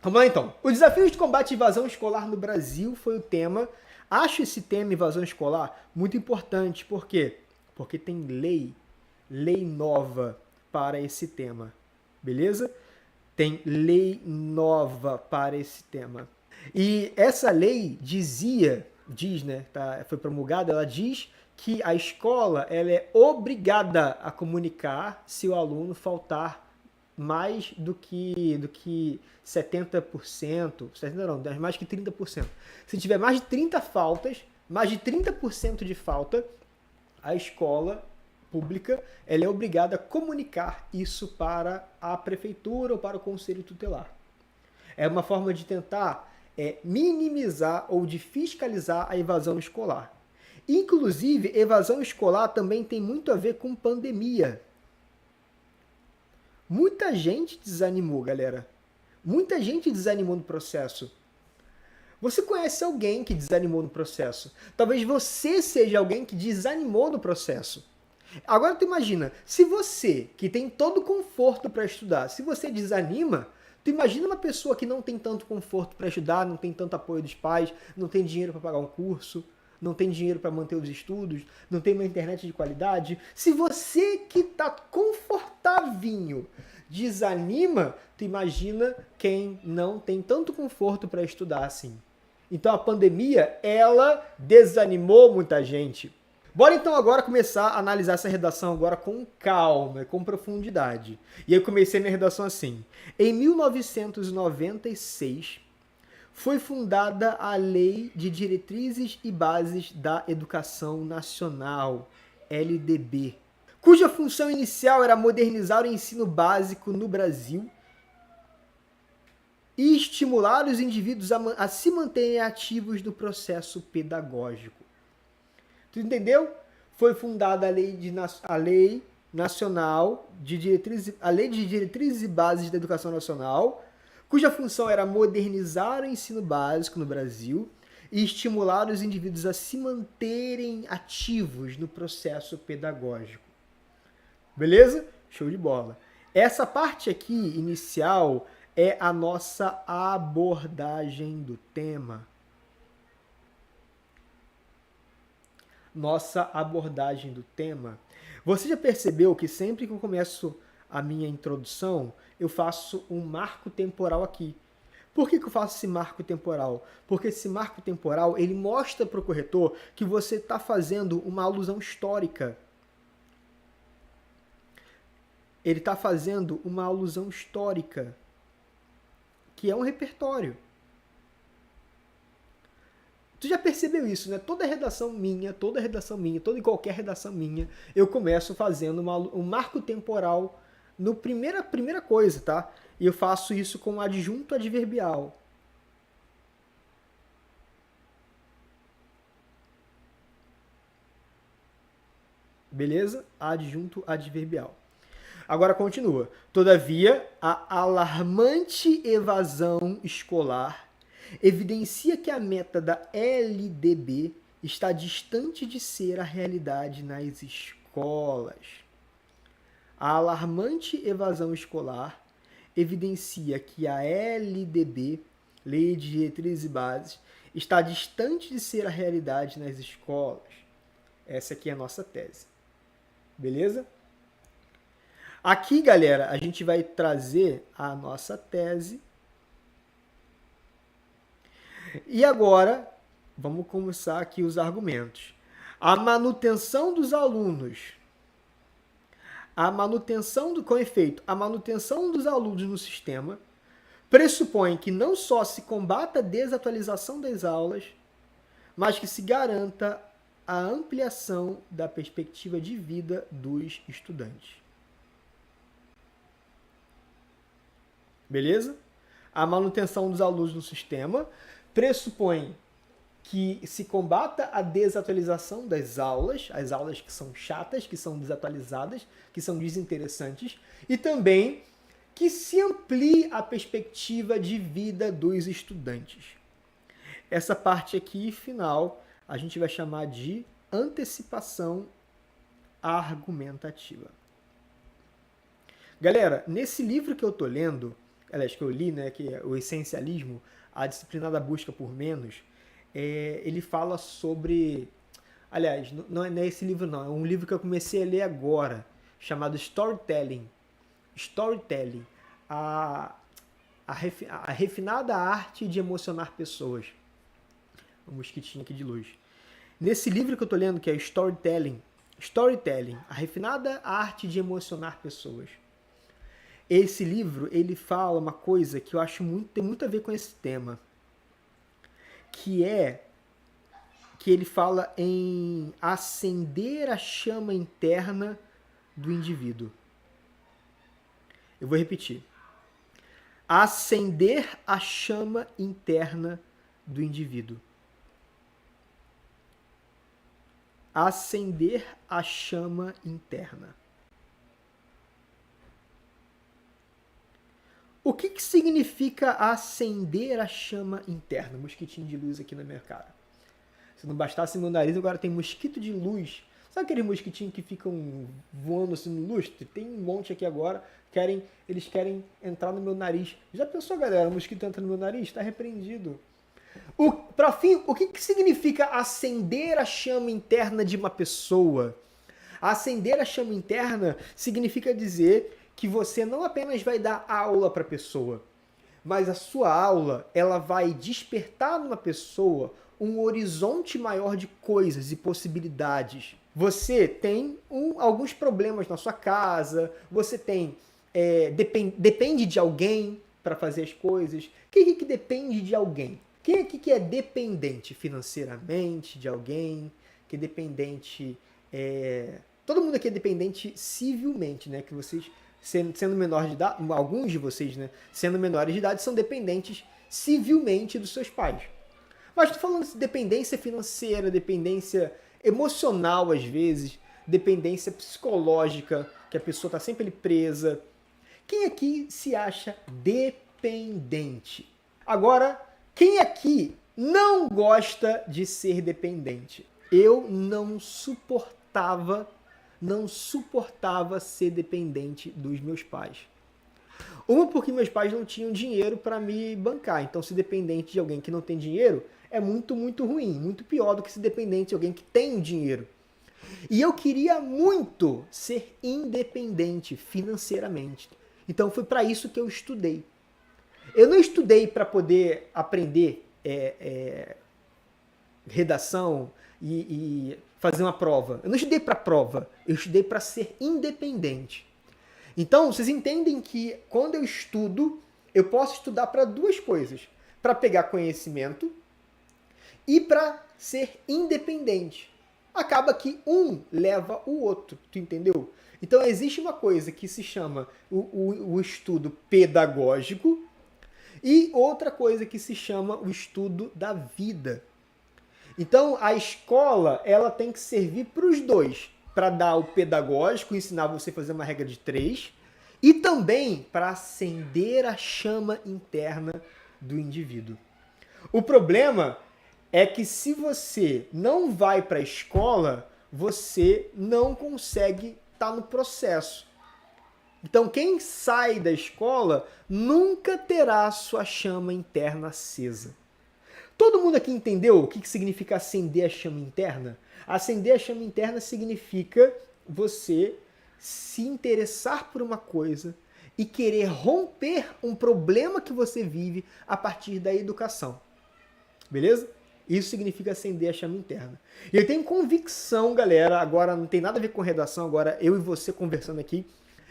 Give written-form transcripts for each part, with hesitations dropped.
Vamos lá então. Os desafios de combate à evasão escolar no Brasil foi o tema. Acho esse tema, evasão escolar, muito importante. Por quê? Porque tem lei nova para esse tema. Beleza? Tem lei nova para esse tema. E essa lei diz, né, foi promulgada, ela diz que a escola ela é obrigada a comunicar se o aluno faltar mais do que 70%, 70 não, mais que 30%. Se tiver mais de 30 faltas, mais de 30% de falta, a escola pública ela é obrigada a comunicar isso para a prefeitura ou para o conselho tutelar. É uma forma de tentar minimizar ou de fiscalizar a evasão escolar. Inclusive, evasão escolar também tem muito a ver com pandemia. Muita gente desanimou, galera. Muita gente desanimou no processo. Você conhece alguém que desanimou no processo? Talvez você seja alguém que desanimou no processo. Agora tu imagina, se você, que tem todo o conforto para estudar, se você desanima, tu imagina uma pessoa que não tem tanto conforto para estudar, não tem tanto apoio dos pais, não tem dinheiro para pagar um curso, não tem dinheiro para manter os estudos, não tem uma internet de qualidade. Se você que está confortavinho desanima, tu imagina quem não tem tanto conforto para estudar assim. Então a pandemia, ela desanimou muita gente. Bora então agora começar a analisar essa redação agora com calma, com profundidade. E eu comecei minha redação assim. Em 1996, foi fundada a Lei de Diretrizes e Bases da Educação Nacional, LDB, cuja função inicial era modernizar o ensino básico no Brasil e estimular os indivíduos a se manterem ativos no processo pedagógico. Tu entendeu? Foi fundada a Lei Nacional de Diretrizes, a Lei de Diretrizes e Bases da Educação Nacional, cuja função era modernizar o ensino básico no Brasil e estimular os indivíduos a se manterem ativos no processo pedagógico. Beleza? Show de bola. Essa parte aqui, inicial, é a nossa abordagem do tema. Nossa abordagem do tema. Você já percebeu que sempre que eu começo a minha introdução, eu faço um marco temporal aqui. Por que eu faço esse marco temporal? Porque esse marco temporal, ele mostra para o corretor que você está fazendo uma alusão histórica. Ele está fazendo uma alusão histórica, que é um repertório. Tu já percebeu isso, né? Toda e qualquer redação minha, eu começo fazendo um marco temporal no primeira coisa, tá? E eu faço isso com adjunto adverbial. Beleza? Adjunto adverbial. Agora continua. Todavia, a alarmante evasão escolar evidencia que a meta da LDB está distante de ser a realidade nas escolas. A alarmante evasão escolar evidencia que a LDB, Lei de Diretrizes e Bases, está distante de ser a realidade nas escolas. Essa aqui é a nossa tese. Beleza? Aqui, galera, a gente vai trazer a nossa tese. E agora, vamos começar aqui os argumentos. A manutenção dos alunos. Com efeito, a manutenção dos alunos no sistema pressupõe que não só se combata a desatualização das aulas, mas que se garanta a ampliação da perspectiva de vida dos estudantes. Beleza? A manutenção dos alunos no sistema pressupõe que se combata a desatualização das aulas, as aulas que são chatas, que são desatualizadas, que são desinteressantes, e também que se amplie a perspectiva de vida dos estudantes. Essa parte aqui, final, a gente vai chamar de antecipação argumentativa. Galera, nesse livro que eu estou lendo, aliás, que eu li, né, que é o Essencialismo, a Disciplinada Busca por Menos, ele fala sobre... Aliás, não é esse livro não, é um livro que eu comecei a ler agora, chamado Storytelling. Storytelling, a refinada arte de emocionar pessoas. Um mosquitinho aqui de luz. Nesse livro que eu tô lendo, que é Storytelling, a refinada arte de emocionar pessoas. Esse livro, ele fala uma coisa que eu acho tem muito a ver com esse tema, que ele fala em acender a chama interna do indivíduo. Eu vou repetir. Acender a chama interna do indivíduo. Acender a chama interna. O que significa acender a chama interna? Mosquitinho de luz aqui na minha cara. Se não bastasse meu nariz, agora tem mosquito de luz. Sabe aqueles mosquitinhos que ficam voando assim no lustre? Tem um monte aqui agora. Eles querem entrar no meu nariz. Já pensou, galera? O mosquito entra no meu nariz? Está repreendido. Para fim, o que significa acender a chama interna de uma pessoa? Acender a chama interna significa dizer que você não apenas vai dar aula para a pessoa, mas a sua aula ela vai despertar numa pessoa um horizonte maior de coisas e possibilidades. Você tem alguns problemas na sua casa, você tem depende de alguém para fazer as coisas. Quem que depende de alguém? Quem aqui que é dependente financeiramente de alguém? Que é dependente... todo mundo aqui é dependente civilmente, né? Que vocês, sendo menor de idade, alguns de vocês, né? Sendo menores de idade, são dependentes civilmente dos seus pais. Mas estou falando de dependência financeira, dependência emocional às vezes, dependência psicológica, que a pessoa está sempre ali presa. Quem aqui se acha dependente? Agora, quem aqui não gosta de ser dependente? Eu não suportava ser dependente dos meus pais. Uma, porque meus pais não tinham dinheiro para me bancar. Então, ser dependente de alguém que não tem dinheiro é muito, muito ruim. Muito pior do que ser dependente de alguém que tem dinheiro. E eu queria muito ser independente financeiramente. Então, foi para isso que eu estudei. Eu não estudei para poder aprender redação e fazer uma prova. Eu não estudei para prova. Eu estudei para ser independente. Então, vocês entendem que quando eu estudo, eu posso estudar para duas coisas. Para pegar conhecimento e para ser independente. Acaba que um leva o outro, tu entendeu? Então, existe uma coisa que se chama o estudo pedagógico e outra coisa que se chama o estudo da vida. Então, a escola ela tem que servir para os dois. Para dar o pedagógico, ensinar você a fazer uma regra de 3, e também para acender a chama interna do indivíduo. O problema é que se você não vai para a escola, você não consegue estar no processo. Então, quem sai da escola nunca terá sua chama interna acesa. Todo mundo aqui entendeu o que significa acender a chama interna? Acender a chama interna significa você se interessar por uma coisa e querer romper um problema que você vive a partir da educação. Beleza? Isso significa acender a chama interna. E eu tenho convicção, galera, agora não tem nada a ver com redação, agora eu e você conversando aqui,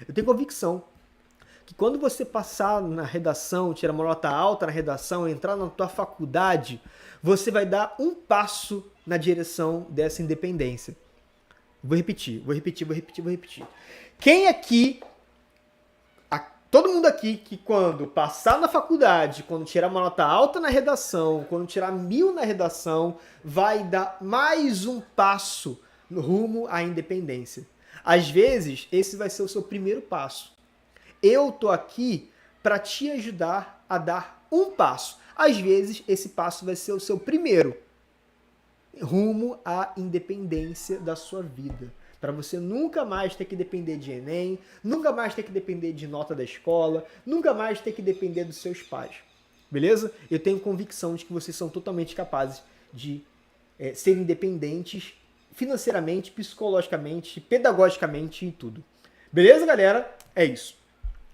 eu tenho convicção que quando você passar na redação, tirar uma nota alta na redação, entrar na tua faculdade, você vai dar um passo na direção dessa independência. Vou repetir. Quem aqui, todo mundo aqui que quando passar na faculdade, quando tirar uma nota alta na redação, quando tirar 1000 na redação, vai dar mais um passo no rumo à independência. Às vezes, esse vai ser o seu primeiro passo. Eu tô aqui para te ajudar a dar um passo. Às vezes, esse passo vai ser o seu primeiro rumo à independência da sua vida. Para você nunca mais ter que depender de Enem, nunca mais ter que depender de nota da escola, nunca mais ter que depender dos seus pais. Beleza? Eu tenho convicção de que vocês são totalmente capazes de ser independentes financeiramente, psicologicamente, pedagogicamente e tudo. Beleza, galera? É isso.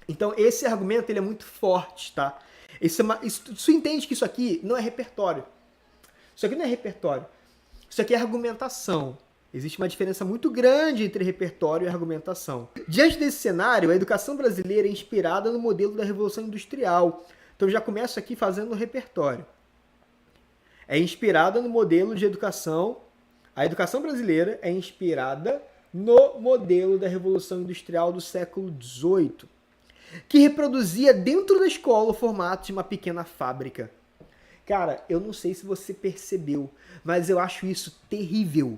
Então, esse argumento ele é muito forte, tá? Você entende que isso aqui não é repertório. Isso aqui não é repertório. Isso aqui é argumentação. Existe uma diferença muito grande entre repertório e argumentação. Diante desse cenário, a educação brasileira é inspirada no modelo da Revolução Industrial. Então, eu já começo aqui fazendo o repertório. É inspirada no modelo de educação. A educação brasileira é inspirada no modelo da Revolução Industrial do século XVIII, que reproduzia dentro da escola o formato de uma pequena fábrica. Cara, eu não sei se você percebeu, mas eu acho isso terrível.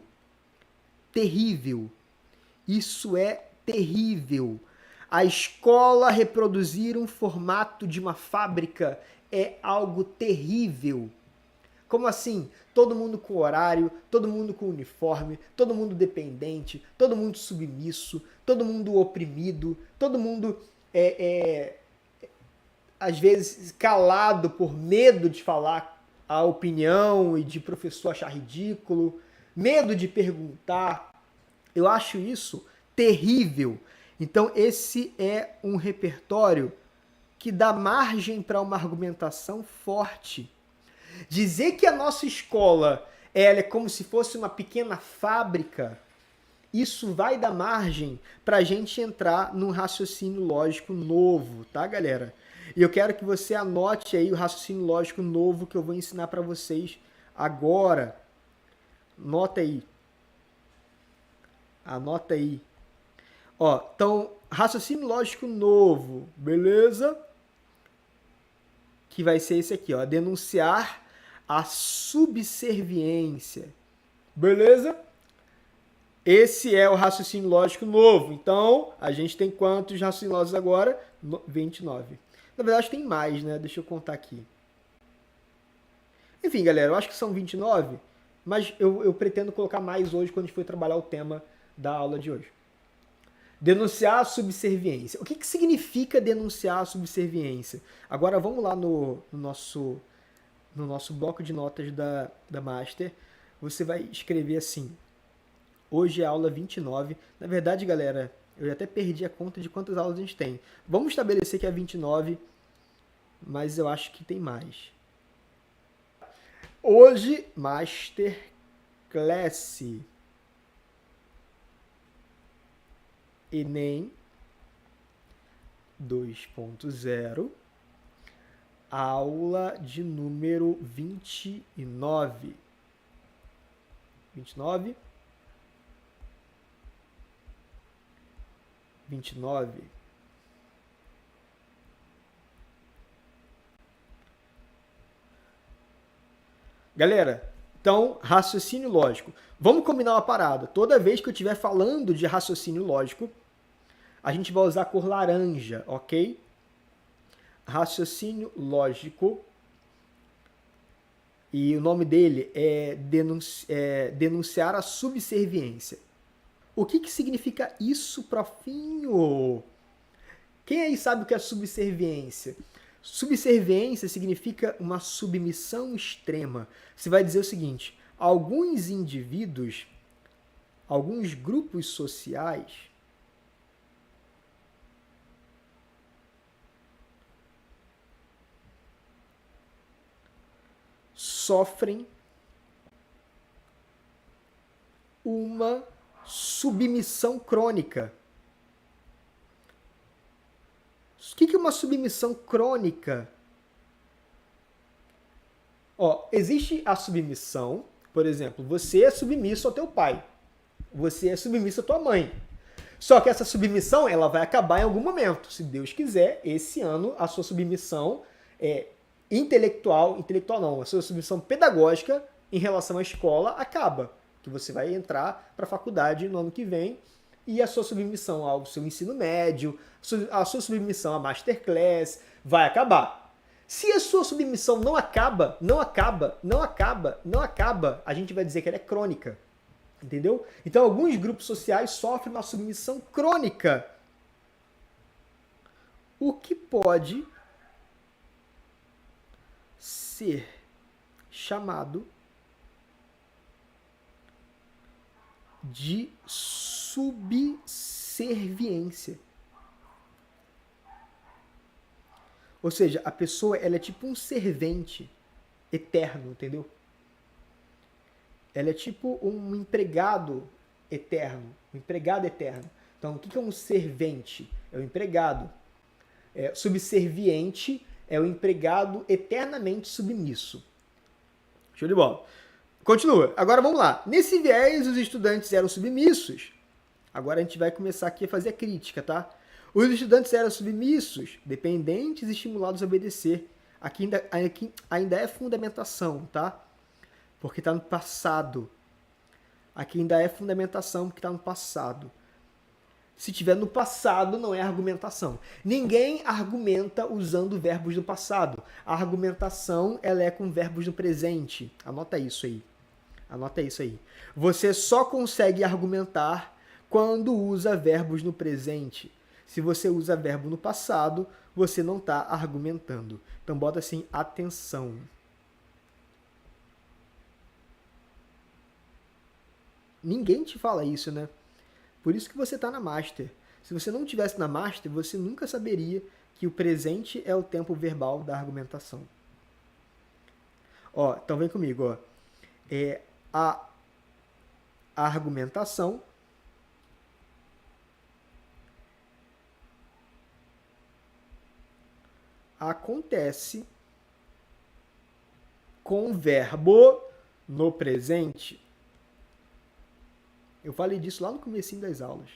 Terrível. Isso é terrível. A escola reproduzir um formato de uma fábrica é algo terrível. Como assim? Todo mundo com horário, todo mundo com uniforme, todo mundo dependente, todo mundo submisso, todo mundo oprimido, todo mundo às vezes calado por medo de falar a opinião e de professor achar ridículo, medo de perguntar. Eu acho isso terrível. Então esse é um repertório que dá margem para uma argumentação forte. Dizer que a nossa escola ela é como se fosse uma pequena fábrica, isso vai dar margem para a gente entrar num raciocínio lógico novo, tá, galera? E eu quero que você anote aí o raciocínio lógico novo que eu vou ensinar para vocês agora. Anota aí. Anota aí. Ó, então, raciocínio lógico novo, beleza? Que vai ser esse aqui, ó, denunciar a subserviência. Beleza? Esse é o raciocínio lógico novo. Então, a gente tem quantos raciocínios lógicos agora? 29. Na verdade, tem mais, né? Deixa eu contar aqui. Enfim, galera, eu acho que são 29, mas eu pretendo colocar mais hoje quando a gente for trabalhar o tema da aula de hoje. Denunciar a subserviência. O que significa denunciar a subserviência? Agora vamos lá no nosso bloco de notas da Master. Você vai escrever assim. Hoje é a aula 29. Na verdade, galera, eu até perdi a conta de quantas aulas a gente tem. Vamos estabelecer que é 29, mas eu acho que tem mais. Hoje, Masterclass. Enem 2.0, aula de número 29. 29. 29. Galera, então, raciocínio lógico. Vamos combinar uma parada. Toda vez que eu estiver falando de raciocínio lógico, a gente vai usar a cor laranja, ok? Raciocínio lógico. E o nome dele é denunciar a subserviência. O que significa isso, profinho? Quem aí sabe o que é subserviência? Subserviência significa uma submissão extrema. Você vai dizer o seguinte: alguns indivíduos, alguns grupos sociais sofrem uma submissão crônica. O que é uma submissão crônica? Ó, existe a submissão, por exemplo, você é submisso ao teu pai, você é submisso à tua mãe. Só que essa submissão ela vai acabar em algum momento. Se Deus quiser, esse ano a sua submissão intelectual não, a sua submissão pedagógica em relação à escola acaba. Que você vai entrar para a faculdade no ano que vem e a sua submissão ao seu ensino médio, a sua submissão à Masterclass vai acabar. Se a sua submissão não acaba, a gente vai dizer que ela é crônica. Entendeu? Então, alguns grupos sociais sofrem uma submissão crônica, o que pode ser chamado de subserviência. Ou seja, a pessoa ela é tipo um servente eterno, entendeu? Ela é tipo um empregado eterno, um empregado eterno. Então, o que é um servente? É o empregado. Subserviente é o empregado eternamente submisso. Show de bola. Continua. Agora vamos lá. Nesse viés, os estudantes eram submissos. Agora a gente vai começar aqui a fazer a crítica, tá? Os estudantes eram submissos, dependentes e estimulados a obedecer. Aqui ainda é fundamentação, tá? Porque está no passado. Aqui ainda é fundamentação porque está no passado. Se tiver no passado, não é argumentação. Ninguém argumenta usando verbos do passado. A argumentação ela é com verbos do presente. Anota isso aí. Anota isso aí. Você só consegue argumentar quando usa verbos no presente. Se você usa verbo no passado, você não está argumentando. Então bota assim, atenção. Ninguém te fala isso, né? Por isso que você está na Master. Se você não tivesse na Master, você nunca saberia que o presente é o tempo verbal da argumentação. Ó, então vem comigo, ó. A argumentação acontece com verbo no presente. Eu falei disso lá no comecinho das aulas.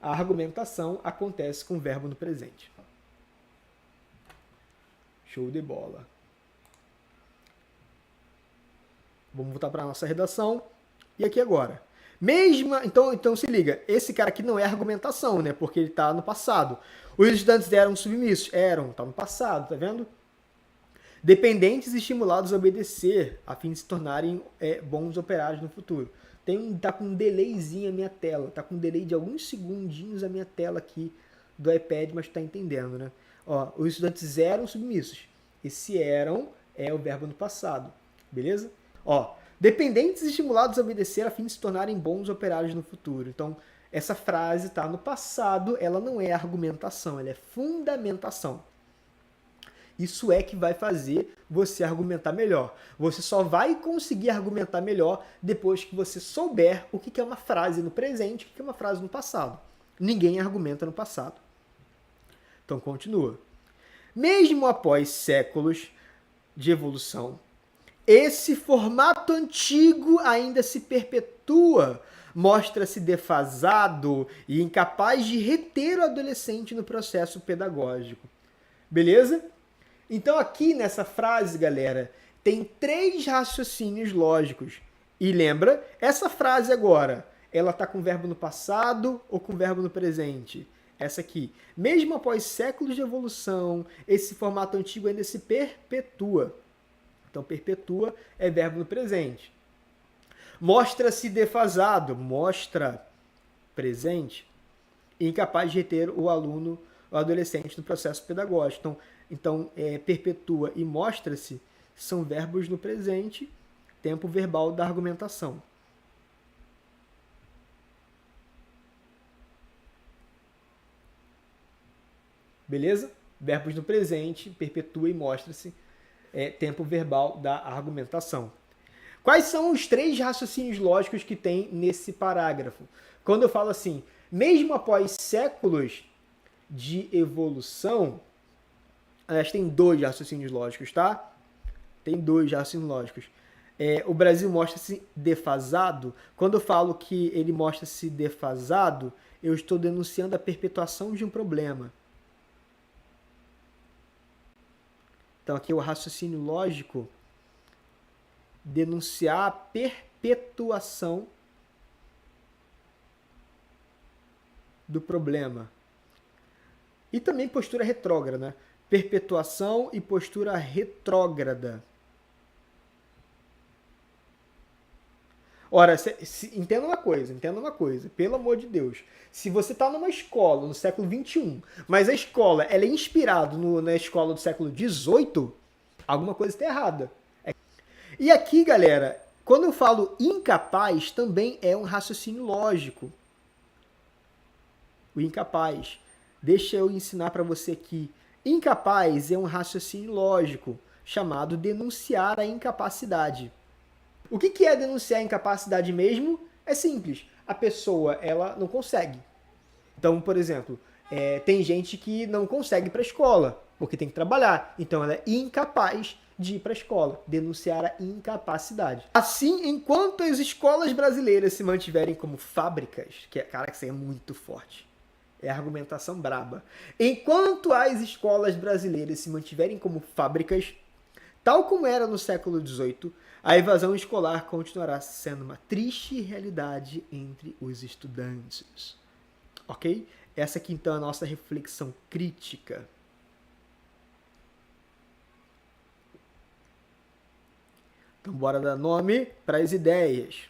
A argumentação acontece com verbo no presente. Show de bola. Vamos voltar para a nossa redação. E aqui agora. Então se liga, esse cara aqui não é argumentação, né? Porque ele está no passado. Os estudantes eram submissos? Eram, tá no passado, tá vendo? Dependentes e estimulados a obedecer, a fim de se tornarem bons operários no futuro. Tá com um delayzinho a minha tela, tá com um delay de alguns segundinhos a minha tela aqui do iPad, mas tá entendendo, né? Ó, os estudantes eram submissos. Esse eram é o verbo no passado, beleza? Ó, dependentes e estimulados a obedecer a fim de se tornarem bons operários no futuro. Então, essa frase está no passado, ela não é argumentação, ela é fundamentação. Isso é que vai fazer você argumentar melhor. Você só vai conseguir argumentar melhor depois que você souber o que é uma frase no presente e o que é uma frase no passado. Ninguém argumenta no passado. Então, continua. Mesmo após séculos de evolução, esse formato antigo ainda se perpetua, mostra-se defasado e incapaz de reter o adolescente no processo pedagógico. Beleza? Então aqui nessa frase, galera, tem 3 raciocínios lógicos. E lembra, essa frase agora, ela está com verbo no passado ou com verbo no presente? Essa aqui. Mesmo após séculos de evolução, esse formato antigo ainda se perpetua. Então, perpetua é verbo no presente. Mostra-se defasado, mostra presente, incapaz de reter o aluno, o adolescente no processo pedagógico. Então perpetua e mostra-se são verbos no presente, tempo verbal da argumentação. Beleza? Verbos no presente, perpetua e mostra-se, tempo verbal da argumentação. Quais são os 3 raciocínios lógicos que tem nesse parágrafo? Quando eu falo assim, mesmo após séculos de evolução, aliás, tem 2 raciocínios lógicos, tá? Tem 2 raciocínios lógicos. O Brasil mostra-se defasado. Quando eu falo que ele mostra-se defasado, eu estou denunciando a perpetuação de um problema. Então, aqui o raciocínio lógico, denunciar a perpetuação do problema. E também postura retrógrada, né? perpetuação e postura retrógrada. Ora, entenda uma coisa, pelo amor de Deus. Se você está numa escola no século XXI, mas a escola ela é inspirada na escola do século XVIII, alguma coisa está errada. E aqui, galera, quando eu falo incapaz, também é um raciocínio lógico. O incapaz. Deixa eu ensinar para você aqui. Incapaz é um raciocínio lógico, chamado denunciar a incapacidade. O que é denunciar a incapacidade mesmo? É simples. A pessoa ela não consegue. Então, por exemplo, tem gente que não consegue ir para a escola, porque tem que trabalhar. Então, ela é incapaz de ir para a escola. Denunciar a incapacidade. Assim, enquanto as escolas brasileiras se mantiverem como fábricas, cara, que isso aí é muito forte. É argumentação braba. Enquanto as escolas brasileiras se mantiverem como fábricas, tal como era no século XVIII, a evasão escolar continuará sendo uma triste realidade entre os estudantes. Ok? Essa aqui então é a nossa reflexão crítica. Então bora dar nome para as ideias.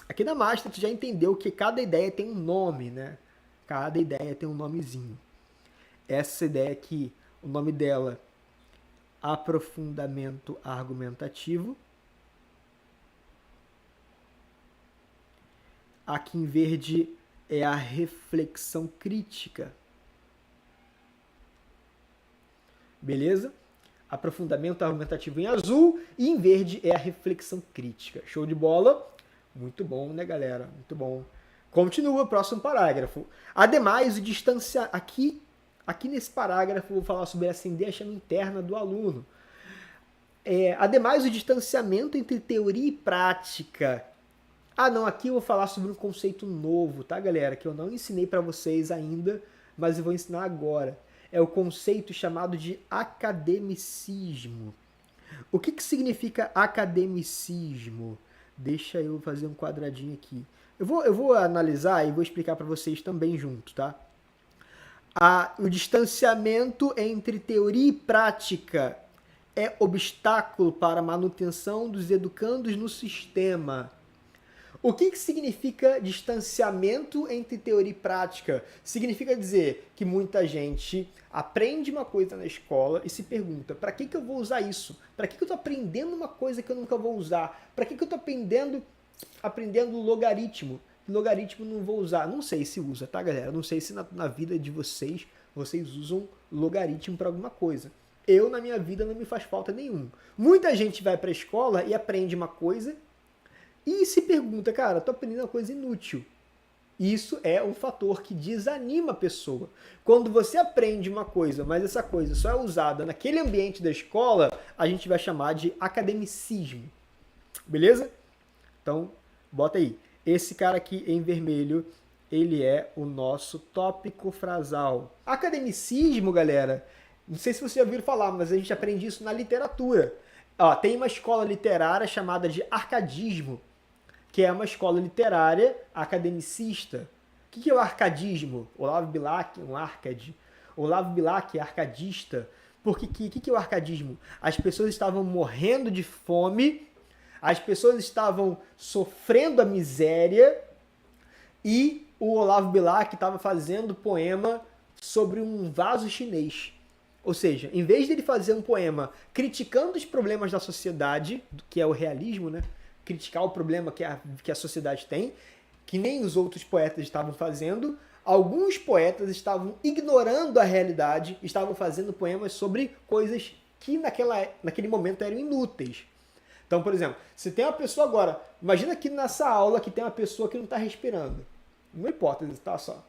Aqui na Master tu já entendeu que cada ideia tem um nome, né? Cada ideia tem um nomezinho. Essa ideia aqui, o nome dela, aprofundamento argumentativo. Aqui em verde é a reflexão crítica. Beleza? Aprofundamento argumentativo em azul e em verde é a reflexão crítica. Show de bola? Muito bom, né, galera? Muito bom. Continua o próximo parágrafo. Ademais, o aqui nesse parágrafo eu vou falar sobre acender a chama interna do aluno. Ademais, o distanciamento entre teoria e prática. Não, aqui eu vou falar sobre um conceito novo, tá, galera? Que eu não ensinei para vocês ainda, mas eu vou ensinar agora. É o conceito chamado de academicismo. O que significa academicismo? Deixa eu fazer um quadradinho aqui. Eu vou analisar e vou explicar para vocês também junto, tá? O distanciamento entre teoria e prática é obstáculo para a manutenção dos educandos no sistema. O que significa distanciamento entre teoria e prática? Significa dizer que muita gente aprende uma coisa na escola e se pergunta, para que eu vou usar isso? Para que eu estou aprendendo uma coisa que eu nunca vou usar? Para que eu estou aprendendo logaritmo? Logaritmo não vou usar. Não sei se usa, tá, galera? Não sei se na vida de vocês usam logaritmo para alguma coisa. Eu, na minha vida, não me faz falta nenhum. Muita gente vai para a escola e aprende uma coisa e se pergunta, cara, tô aprendendo uma coisa inútil. Isso é um fator que desanima a pessoa. Quando você aprende uma coisa, mas essa coisa só é usada naquele ambiente da escola, a gente vai chamar de academicismo. Beleza? Então, bota aí. Esse cara aqui em vermelho, ele é o nosso tópico frasal. Academicismo, galera, não sei se vocês já ouviram falar, mas a gente aprende isso na literatura. Tem uma escola literária chamada de arcadismo, que é uma escola literária academicista. O que é o arcadismo? Olavo Bilac, um arcade. Olavo Bilac é arcadista. Porque o que é o arcadismo? As pessoas estavam morrendo de fome, as pessoas estavam sofrendo a miséria e o Olavo Bilac estava fazendo poema sobre um vaso chinês. Ou seja, em vez de ele fazer um poema criticando os problemas da sociedade, que é o realismo, né? Criticar o problema que a sociedade tem, que nem os outros poetas estavam fazendo, alguns poetas estavam ignorando a realidade, estavam fazendo poemas sobre coisas que naquele momento eram inúteis. Então, por exemplo, se tem uma pessoa agora, imagina que nessa aula que tem uma pessoa que não está respirando. Uma hipótese, tá só.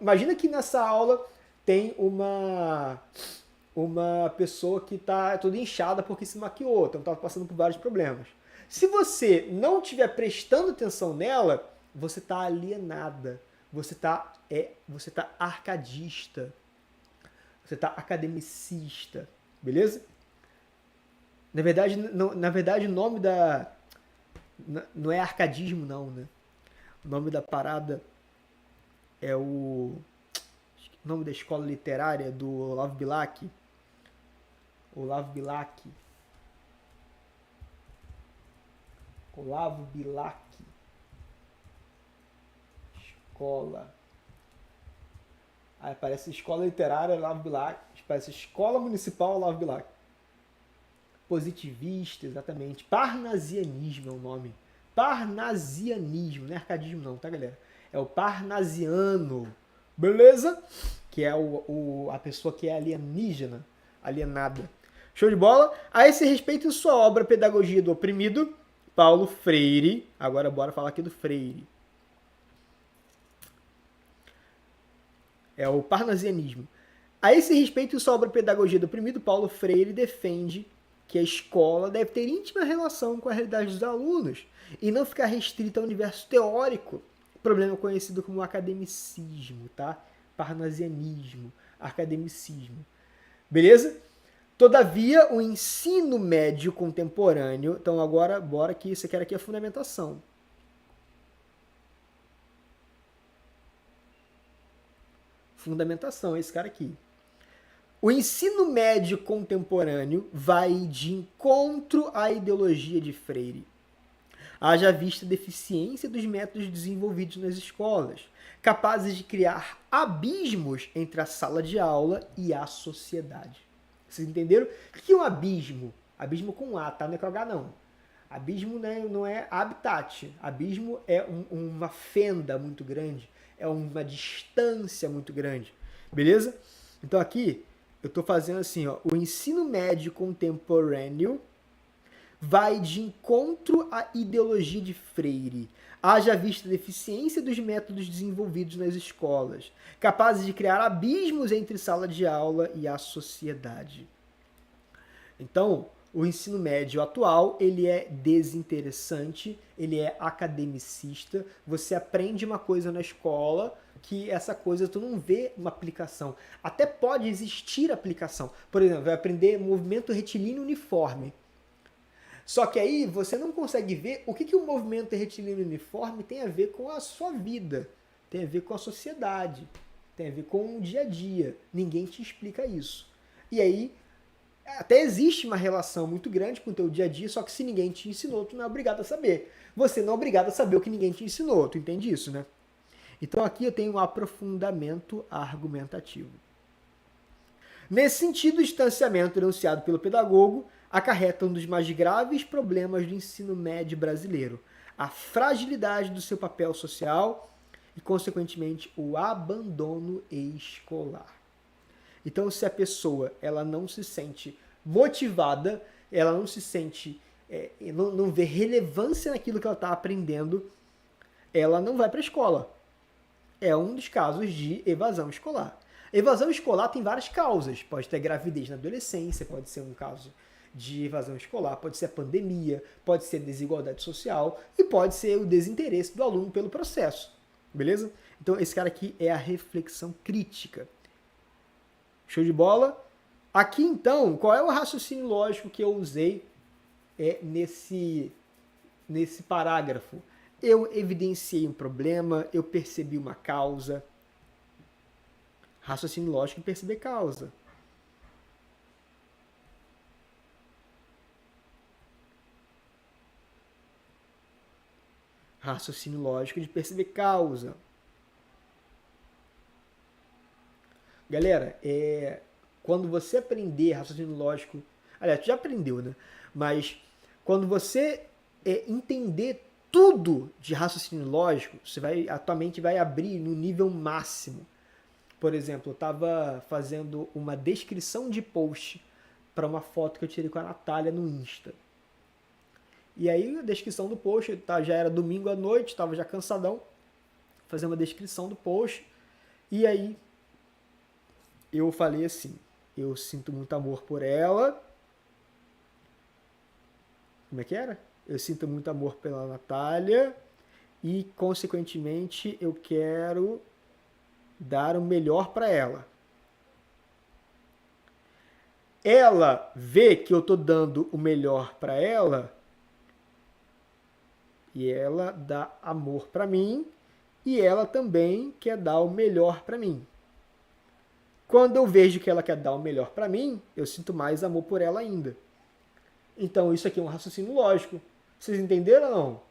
Imagina que nessa aula tem uma pessoa que está toda inchada porque se maquiou, então está passando por vários problemas. Se você não estiver prestando atenção nela, você está alienada, você está arcadista, você está academicista, beleza? Na verdade, o nome não é arcadismo não, né? O nome da parada é o... nome da escola literária do Olavo Bilac? Olavo Bilac. Olavo Bilac. Escola. Aí aparece Escola Literária Olavo Bilac. Parece Escola Municipal Olavo Bilac. Positivista, exatamente. Parnasianismo é o nome. Parnasianismo, não é arcadismo não, tá, galera? É o parnasiano, beleza? Que é a pessoa que é alienígena, alienada. Show de bola? A esse respeito, sua obra Pedagogia do Oprimido, Paulo Freire. Agora bora falar aqui do Freire. É o parnasianismo. A esse respeito, sua obra Pedagogia do Oprimido, Paulo Freire defende que a escola deve ter íntima relação com a realidade dos alunos e não ficar restrita ao universo teórico, problema conhecido como academicismo, tá? Parnasianismo, academicismo. Beleza? Todavia, o ensino médio contemporâneo, então agora bora que isso aqui é a fundamentação. Fundamentação, esse cara aqui. O ensino médio contemporâneo vai de encontro à ideologia de Freire. Haja vista a deficiência dos métodos desenvolvidos nas escolas, capazes de criar abismos entre a sala de aula e a sociedade. Vocês entenderam? O que é um abismo? Abismo com A, tá? Não é com H, não. Abismo, né, não é habitat. Abismo é uma fenda muito grande, é uma distância muito grande. Beleza? Então aqui eu estou fazendo assim, ó, o ensino médio contemporâneo vai de encontro à ideologia de Freire. Haja vista a deficiência dos métodos desenvolvidos nas escolas, capazes de criar abismos entre sala de aula e a sociedade. Então, o ensino médio atual, ele é desinteressante, ele é academicista, você aprende uma coisa na escola que essa coisa tu não vê uma aplicação. Até pode existir aplicação. Por exemplo, vai aprender movimento retilíneo uniforme. Só que aí você não consegue ver o que o movimento retilíneo uniforme tem a ver com a sua vida, tem a ver com a sociedade, tem a ver com o dia a dia. Ninguém te explica isso. E aí, até existe uma relação muito grande com o teu dia a dia, só que se ninguém te ensinou, tu não é obrigado a saber. Você não é obrigado a saber o que ninguém te ensinou, tu entende isso, né? Então aqui eu tenho um aprofundamento argumentativo. Nesse sentido, o distanciamento enunciado pelo pedagogo acarreta um dos mais graves problemas do ensino médio brasileiro, a fragilidade do seu papel social e, consequentemente, o abandono escolar. Então, se a pessoa ela não se sente motivada, ela não se sente, não vê relevância naquilo que ela está aprendendo, ela não vai para a escola. É um dos casos de evasão escolar. Evasão escolar tem várias causas. Pode ter gravidez na adolescência, pode ser um caso de evasão escolar, pode ser a pandemia, pode ser desigualdade social e pode ser o desinteresse do aluno pelo processo. Beleza? Então esse cara aqui é a reflexão crítica. Show de bola? Aqui então, qual é o raciocínio lógico que eu usei nesse parágrafo? Eu evidenciei um problema, eu percebi uma causa. Raciocínio lógico e perceber causa. Raciocínio lógico de perceber causa. Galera, quando você aprender raciocínio lógico... Aliás, tu já aprendeu, né? Mas quando você entender tudo de raciocínio lógico, a tua mente vai abrir no nível máximo. Por exemplo, eu estava fazendo uma descrição de post para uma foto que eu tirei com a Natália no Insta. E aí a descrição do post, já era domingo à noite, estava já cansadão, fazer uma descrição do post. E aí eu falei assim, eu sinto muito amor por ela. Como é que era? Eu sinto muito amor pela Natália e, consequentemente, eu quero dar o melhor para ela. Ela vê que eu estou dando o melhor para ela e ela dá amor para mim e ela também quer dar o melhor para mim. Quando eu vejo que ela quer dar o melhor para mim, eu sinto mais amor por ela ainda. Então isso aqui é um raciocínio lógico. Vocês entenderam ou não?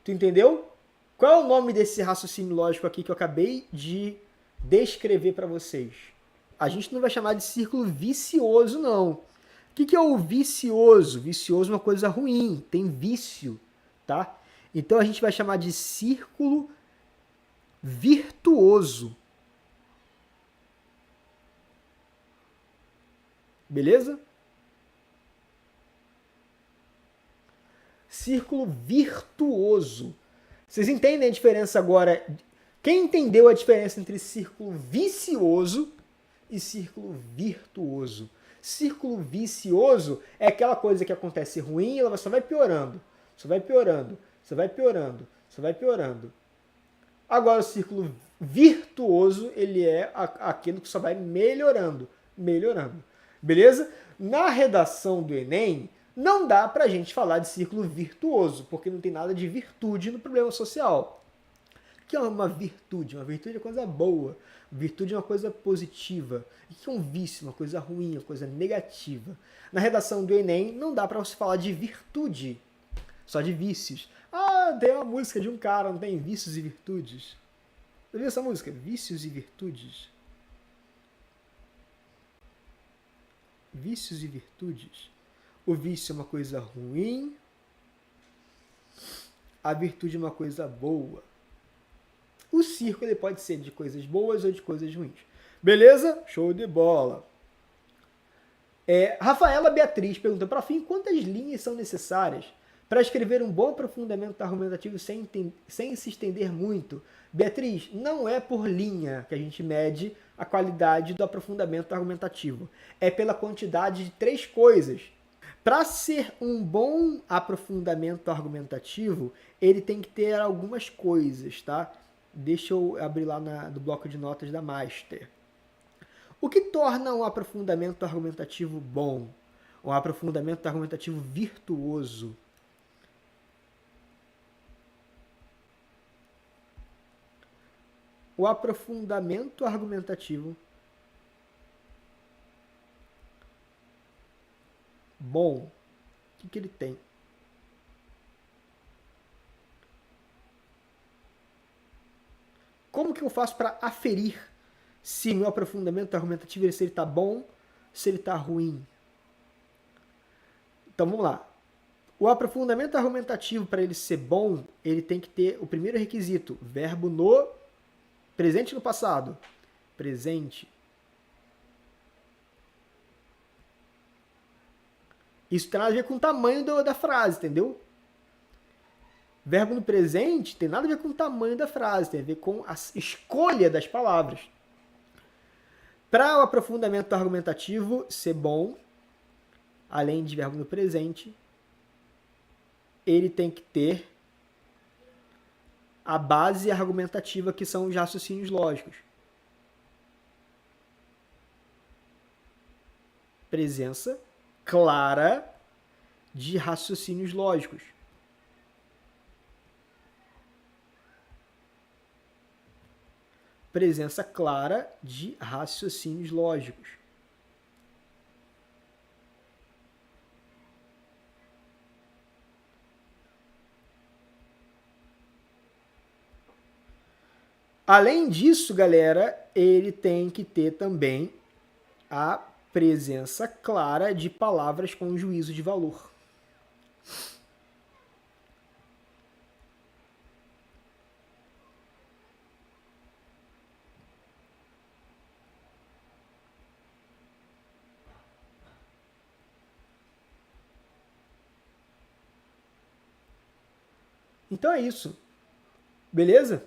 Tu entendeu? Qual é o nome desse raciocínio lógico aqui que eu acabei de descrever para vocês? A gente não vai chamar de círculo vicioso, não. O que é o vicioso? Vicioso é uma coisa ruim, tem vício, tá? Então a gente vai chamar de círculo virtuoso. Beleza? Círculo virtuoso. Vocês entendem a diferença agora? Quem entendeu a diferença entre círculo vicioso e círculo virtuoso? Círculo vicioso é aquela coisa que acontece ruim e ela só vai piorando. Só vai piorando, só vai piorando, só vai piorando. Agora o círculo virtuoso, ele é aquilo que só vai melhorando, melhorando. Beleza? Na redação do Enem, não dá pra gente falar de círculo virtuoso, porque não tem nada de virtude no problema social. O que é uma virtude? Uma virtude é coisa boa. Virtude é uma coisa positiva. O que é um vício? Uma coisa ruim, uma coisa negativa. Na redação do Enem, não dá pra você falar de virtude, só de vícios. Ah, tem uma música de um cara, não tem vícios e virtudes. Você viu essa música? Vícios e virtudes. Vícios e virtudes. O vício é uma coisa ruim, a virtude é uma coisa boa. O círculo ele pode ser de coisas boas ou de coisas ruins. Beleza? Show de bola. Rafaela Beatriz pergunta, para fim, quantas linhas são necessárias para escrever um bom aprofundamento argumentativo sem se estender muito? Beatriz, não é por linha que a gente mede a qualidade do aprofundamento argumentativo. É pela quantidade de 3 coisas. Para ser um bom aprofundamento argumentativo, ele tem que ter algumas coisas, tá? Deixa eu abrir lá no bloco de notas da Master. O que torna um aprofundamento argumentativo bom? Um aprofundamento argumentativo virtuoso? O aprofundamento argumentativo bom, o que ele tem? Como que eu faço para aferir se meu aprofundamento argumentativo se ele está bom, se ele está ruim? Então vamos lá. O aprofundamento argumentativo, para ele ser bom, ele tem que ter o primeiro requisito, verbo no presente e no passado. Presente. Isso tem nada a ver com o tamanho da frase, entendeu? Verbo no presente tem nada a ver com o tamanho da frase, tem a ver com a escolha das palavras. Para o aprofundamento argumentativo ser bom, além de verbo no presente, ele tem que ter a base argumentativa, que são os raciocínios lógicos. Presença clara de raciocínios lógicos. Presença clara de raciocínios lógicos. Além disso, galera, ele tem que ter também a presença clara de palavras com juízo de valor. Então é isso. Beleza?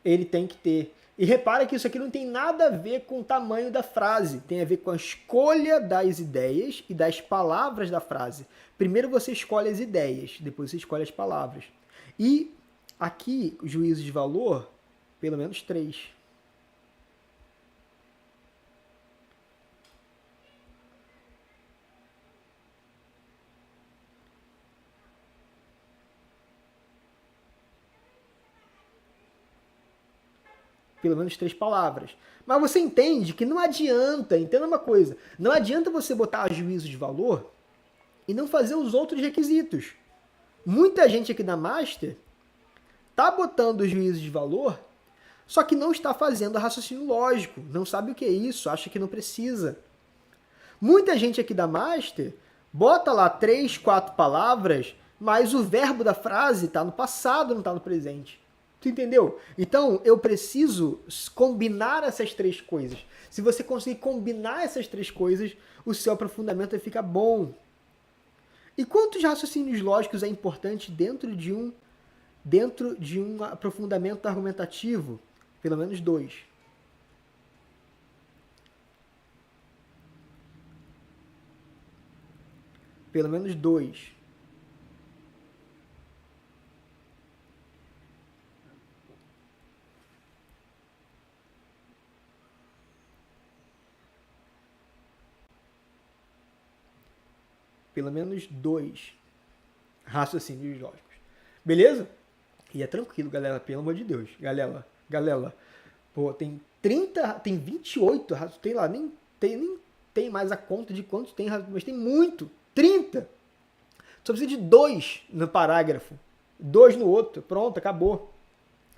Ele tem que ter. E repara que isso aqui não tem nada a ver com o tamanho da frase. Tem a ver com a escolha das ideias e das palavras da frase. Primeiro você escolhe as ideias, depois você escolhe as palavras. E aqui, o juízo de valor, pelo menos 3. pelo menos 3 palavras. Mas você entende que não adianta, entenda uma coisa, não adianta você botar juízo de valor e não fazer os outros requisitos. Muita gente aqui da Master tá botando o juízo de valor, só que não está fazendo raciocínio lógico, não sabe o que é isso, acha que não precisa. Muita gente aqui da Master bota lá 3, 4 palavras, mas o verbo da frase está no passado, não está no presente. Tu entendeu? Então, eu preciso combinar essas 3 coisas. Se você conseguir combinar essas 3 coisas, o seu aprofundamento vai ficar bom. E quantos raciocínios lógicos é importante dentro de um aprofundamento argumentativo? Pelo menos 2. Pelo menos 2. Pelo menos 2 raciocínios lógicos. Beleza? E é tranquilo, galera, pelo amor de Deus. Galera, pô, tem 30, tem 28, tem lá, nem tem mais a conta de quantos tem, mas tem muito. 30! Só precisa de 2 no parágrafo, 2 no outro, pronto, acabou.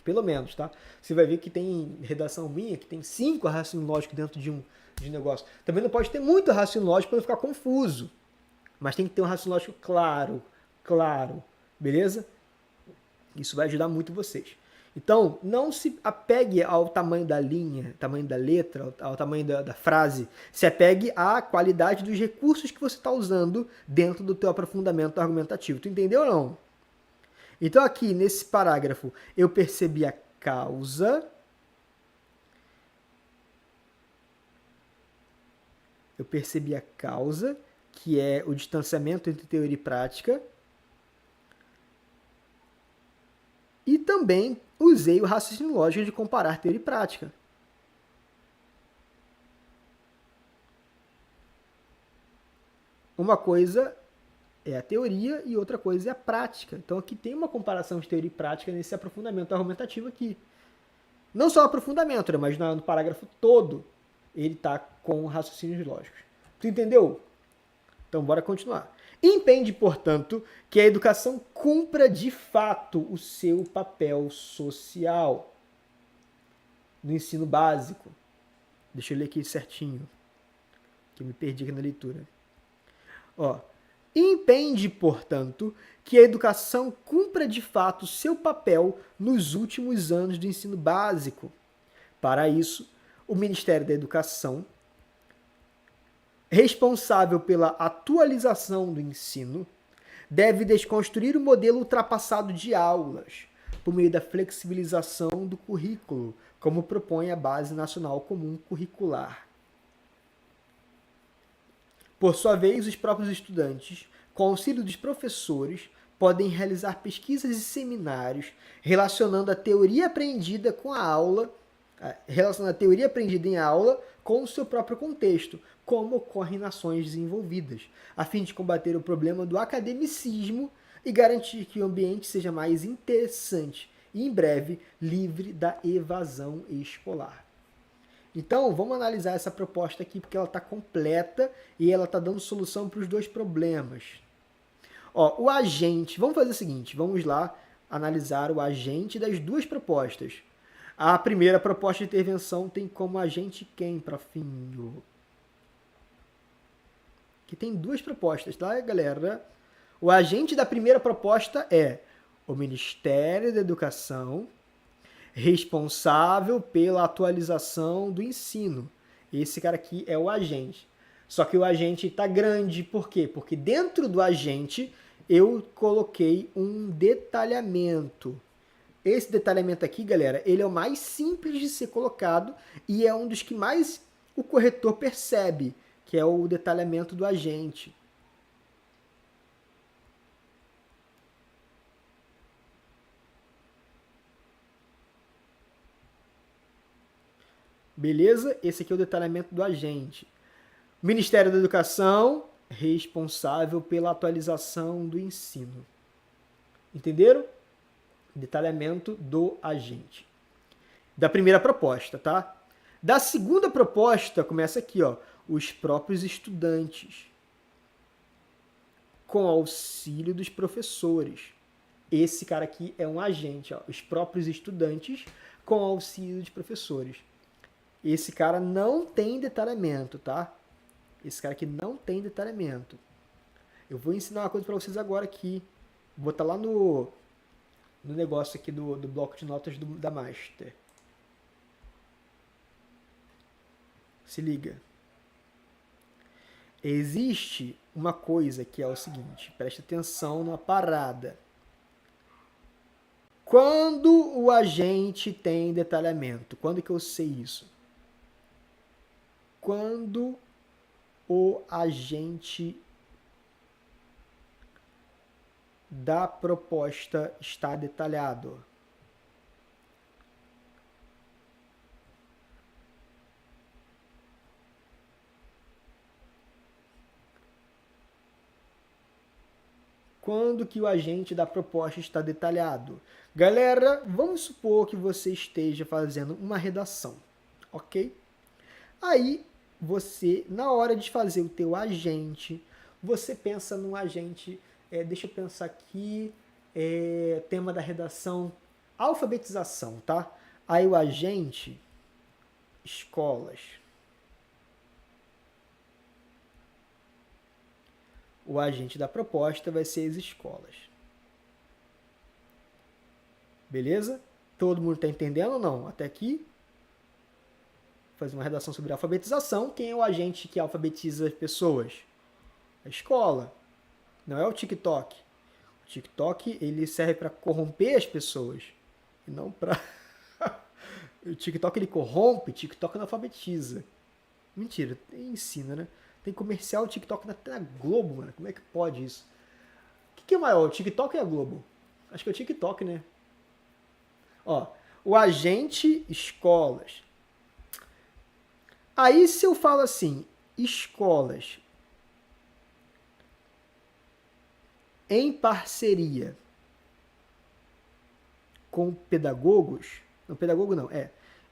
Pelo menos, tá? Você vai ver que tem redação minha, que tem 5 raciocínios lógicos dentro de um negócio. Também não pode ter muito raciocínio lógico para não ficar confuso. Mas tem que ter um raciocínio lógico claro, beleza? Isso vai ajudar muito vocês. Então, não se apegue ao tamanho da linha, tamanho da letra, ao tamanho da frase. Se apegue à qualidade dos recursos que você está usando dentro do teu aprofundamento argumentativo. Tu entendeu ou não? Então, aqui nesse parágrafo, eu percebi a causa. Que é o distanciamento entre teoria e prática. E também usei o raciocínio lógico de comparar teoria e prática. Uma coisa é a teoria e outra coisa é a prática. Então aqui tem uma comparação de teoria e prática nesse aprofundamento argumentativo aqui. Não só o aprofundamento, né, mas no parágrafo todo ele está com raciocínios lógicos. Tu entendeu? Então, bora continuar. Impende, portanto, que a educação cumpra de fato o seu papel social no ensino básico. Deixa eu ler aqui certinho, que eu me perdi aqui na leitura. Impende, portanto, que a educação cumpra de fato o seu papel nos últimos anos do ensino básico. Para isso, o Ministério da Educação, responsável pela atualização do ensino, deve desconstruir o modelo ultrapassado de aulas, por meio da flexibilização do currículo, como propõe a Base Nacional Comum Curricular. Por sua vez, os próprios estudantes, com auxílio dos professores, podem realizar pesquisas e seminários relacionando a teoria aprendida em aula com o seu próprio contexto, como ocorre em nações desenvolvidas, a fim de combater o problema do academicismo e garantir que o ambiente seja mais interessante e, em breve, livre da evasão escolar. Então, vamos analisar essa proposta aqui, porque ela está completa e ela está dando solução para os 2 problemas. O agente, vamos fazer o seguinte, vamos lá analisar o agente das 2 propostas. A primeira proposta de intervenção tem como agente quem, profinho? Que tem 2 propostas, tá, galera? O agente da primeira proposta é o Ministério da Educação, responsável pela atualização do ensino. Esse cara aqui é o agente. Só que o agente está grande, por quê? Porque dentro do agente eu coloquei um detalhamento. Esse detalhamento aqui, galera, ele é o mais simples de ser colocado e é um dos que mais o corretor percebe, que é o detalhamento do agente. Beleza? Esse aqui é o detalhamento do agente. Ministério da Educação, responsável pela atualização do ensino. Entenderam? Detalhamento do agente. Da primeira proposta, tá? Da segunda proposta, começa aqui, ó, os próprios estudantes, com auxílio dos professores. Esse cara aqui é um agente, ó, os próprios estudantes, com auxílio dos professores. Esse cara não tem detalhamento, tá? Esse cara aqui não tem detalhamento. Eu vou ensinar uma coisa para vocês agora aqui. Vou botar lá no negócio aqui do bloco de notas da Master. Se liga. Existe uma coisa que é o seguinte, preste atenção numa parada. Quando o agente tem detalhamento, quando que eu sei isso? Quando o agente da proposta está detalhado. Quando que o agente da proposta está detalhado? Galera, vamos supor que você esteja fazendo uma redação, ok? Aí, você, na hora de fazer o teu agente, você pensa num agente, deixa eu pensar aqui, tema da redação, alfabetização, tá? Aí o agente, escolas. O agente da proposta vai ser as escolas. Beleza? Todo mundo está entendendo ou não? Até aqui? Fazer uma redação sobre alfabetização. Quem é o agente que alfabetiza as pessoas? A escola. Não é o TikTok. O TikTok ele serve para corromper as pessoas. E não para... O TikTok ele corrompe, o TikTok não alfabetiza. Mentira, ensina, né? Tem comercial TikTok até na Globo, mano. Como é que pode isso? O que é maior, o TikTok ou a Globo? Acho que é o TikTok, né? Ó, o agente escolas. Aí se eu falo assim, escolas em parceria com pedagogos, não, pedagogo não,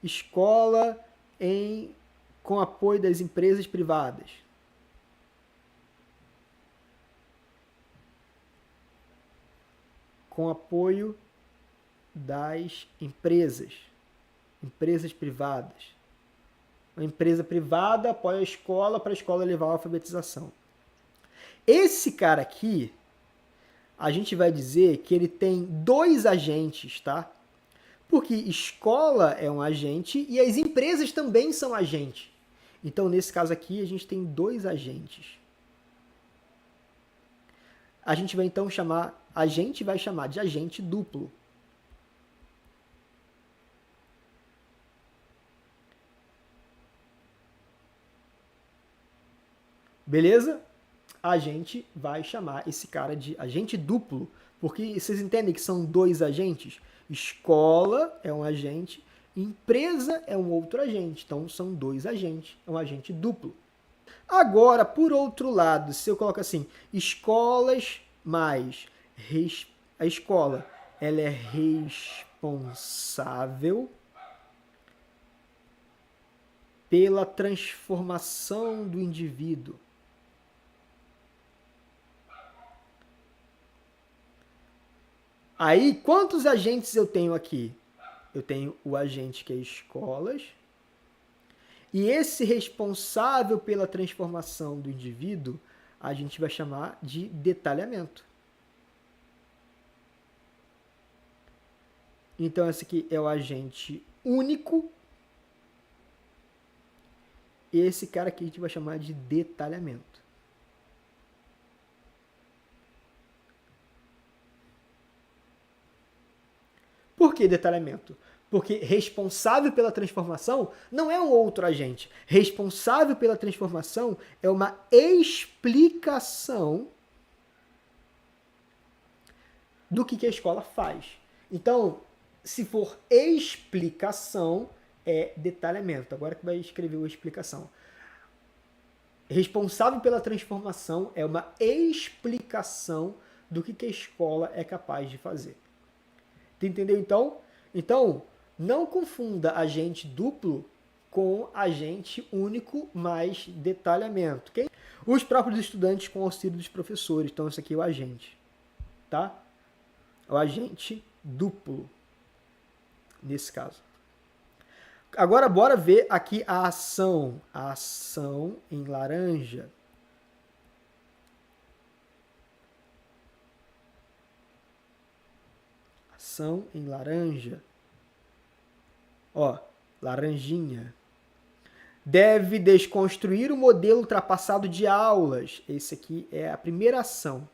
escola com apoio das empresas privadas. Com apoio das empresas privadas. Uma empresa privada apoia a escola para a escola levar a alfabetização. Esse cara aqui, a gente vai dizer que ele tem dois agentes, tá? Porque escola é um agente e as empresas também são agentes. Então, nesse caso aqui, a gente tem dois agentes. A gente vai então chamar de agente duplo. Beleza? A gente vai chamar esse cara de agente duplo, porque vocês entendem que são dois agentes? Escola é um agente, empresa é um outro agente, então são dois agentes, é um agente duplo. Agora, por outro lado, se eu coloco assim, escolas mais a escola, ela é responsável pela transformação do indivíduo. Aí, quantos agentes eu tenho aqui? Eu tenho o agente que é escolas, e esse responsável pela transformação do indivíduo, a gente vai chamar de detalhamento. Então, esse aqui é o agente único. Esse cara aqui a gente vai chamar de detalhamento. Por que detalhamento? Porque responsável pela transformação não é um outro agente. Responsável pela transformação é uma explicação do que a escola faz. Então, se for explicação, é detalhamento. Agora que vai escrever a explicação. Responsável pela transformação é uma explicação do que a escola é capaz de fazer. Tu entendeu então? Então, Não confunda agente duplo com agente único mais detalhamento. Okay? Os próprios estudantes com auxílio dos professores. Então, isso aqui é o agente. Tá? O agente duplo, nesse caso. Agora, bora ver aqui a ação. A ação em laranja. Ação em laranja. Ó, laranjinha. Deve desconstruir o modelo ultrapassado de aulas. Esse aqui é a primeira ação.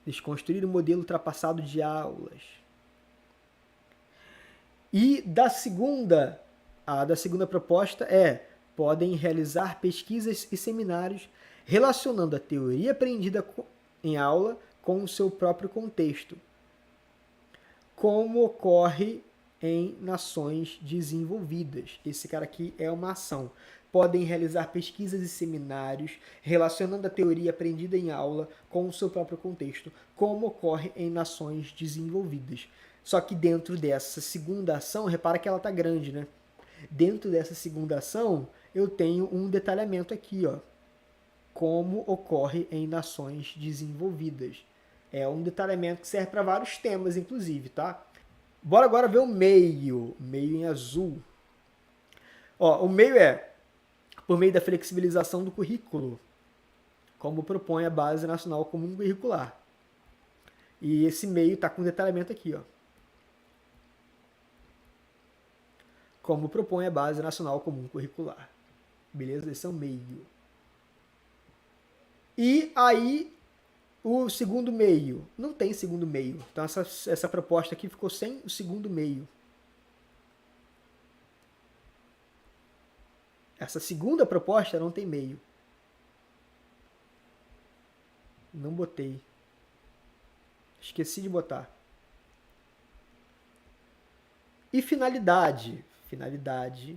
Desconstruir o modelo ultrapassado de aulas. E da segunda proposta é: podem realizar pesquisas e seminários relacionando a teoria aprendida em aula com o seu próprio contexto, como ocorre em nações desenvolvidas. Esse cara aqui é uma ação. Podem realizar pesquisas e seminários relacionando a teoria aprendida em aula com o seu próprio contexto, como ocorre em nações desenvolvidas. Só que dentro dessa segunda ação, repara que ela está grande, né? Dentro dessa segunda ação, eu tenho um detalhamento aqui, ó. Como ocorre em nações desenvolvidas. É um detalhamento que serve para vários temas, inclusive, tá? Bora agora ver o meio. Meio em azul. Ó, o meio é por meio da flexibilização do currículo, como propõe a Base Nacional Comum Curricular. E esse meio está com detalhamento aqui, ó. Como propõe a Base Nacional Comum Curricular. Beleza? Esse é o meio. E aí, o segundo meio. Não tem segundo meio. Então, essa proposta aqui ficou sem o segundo meio. Essa segunda proposta não tem meio. Não botei. Esqueci de botar. E finalidade. Finalidade.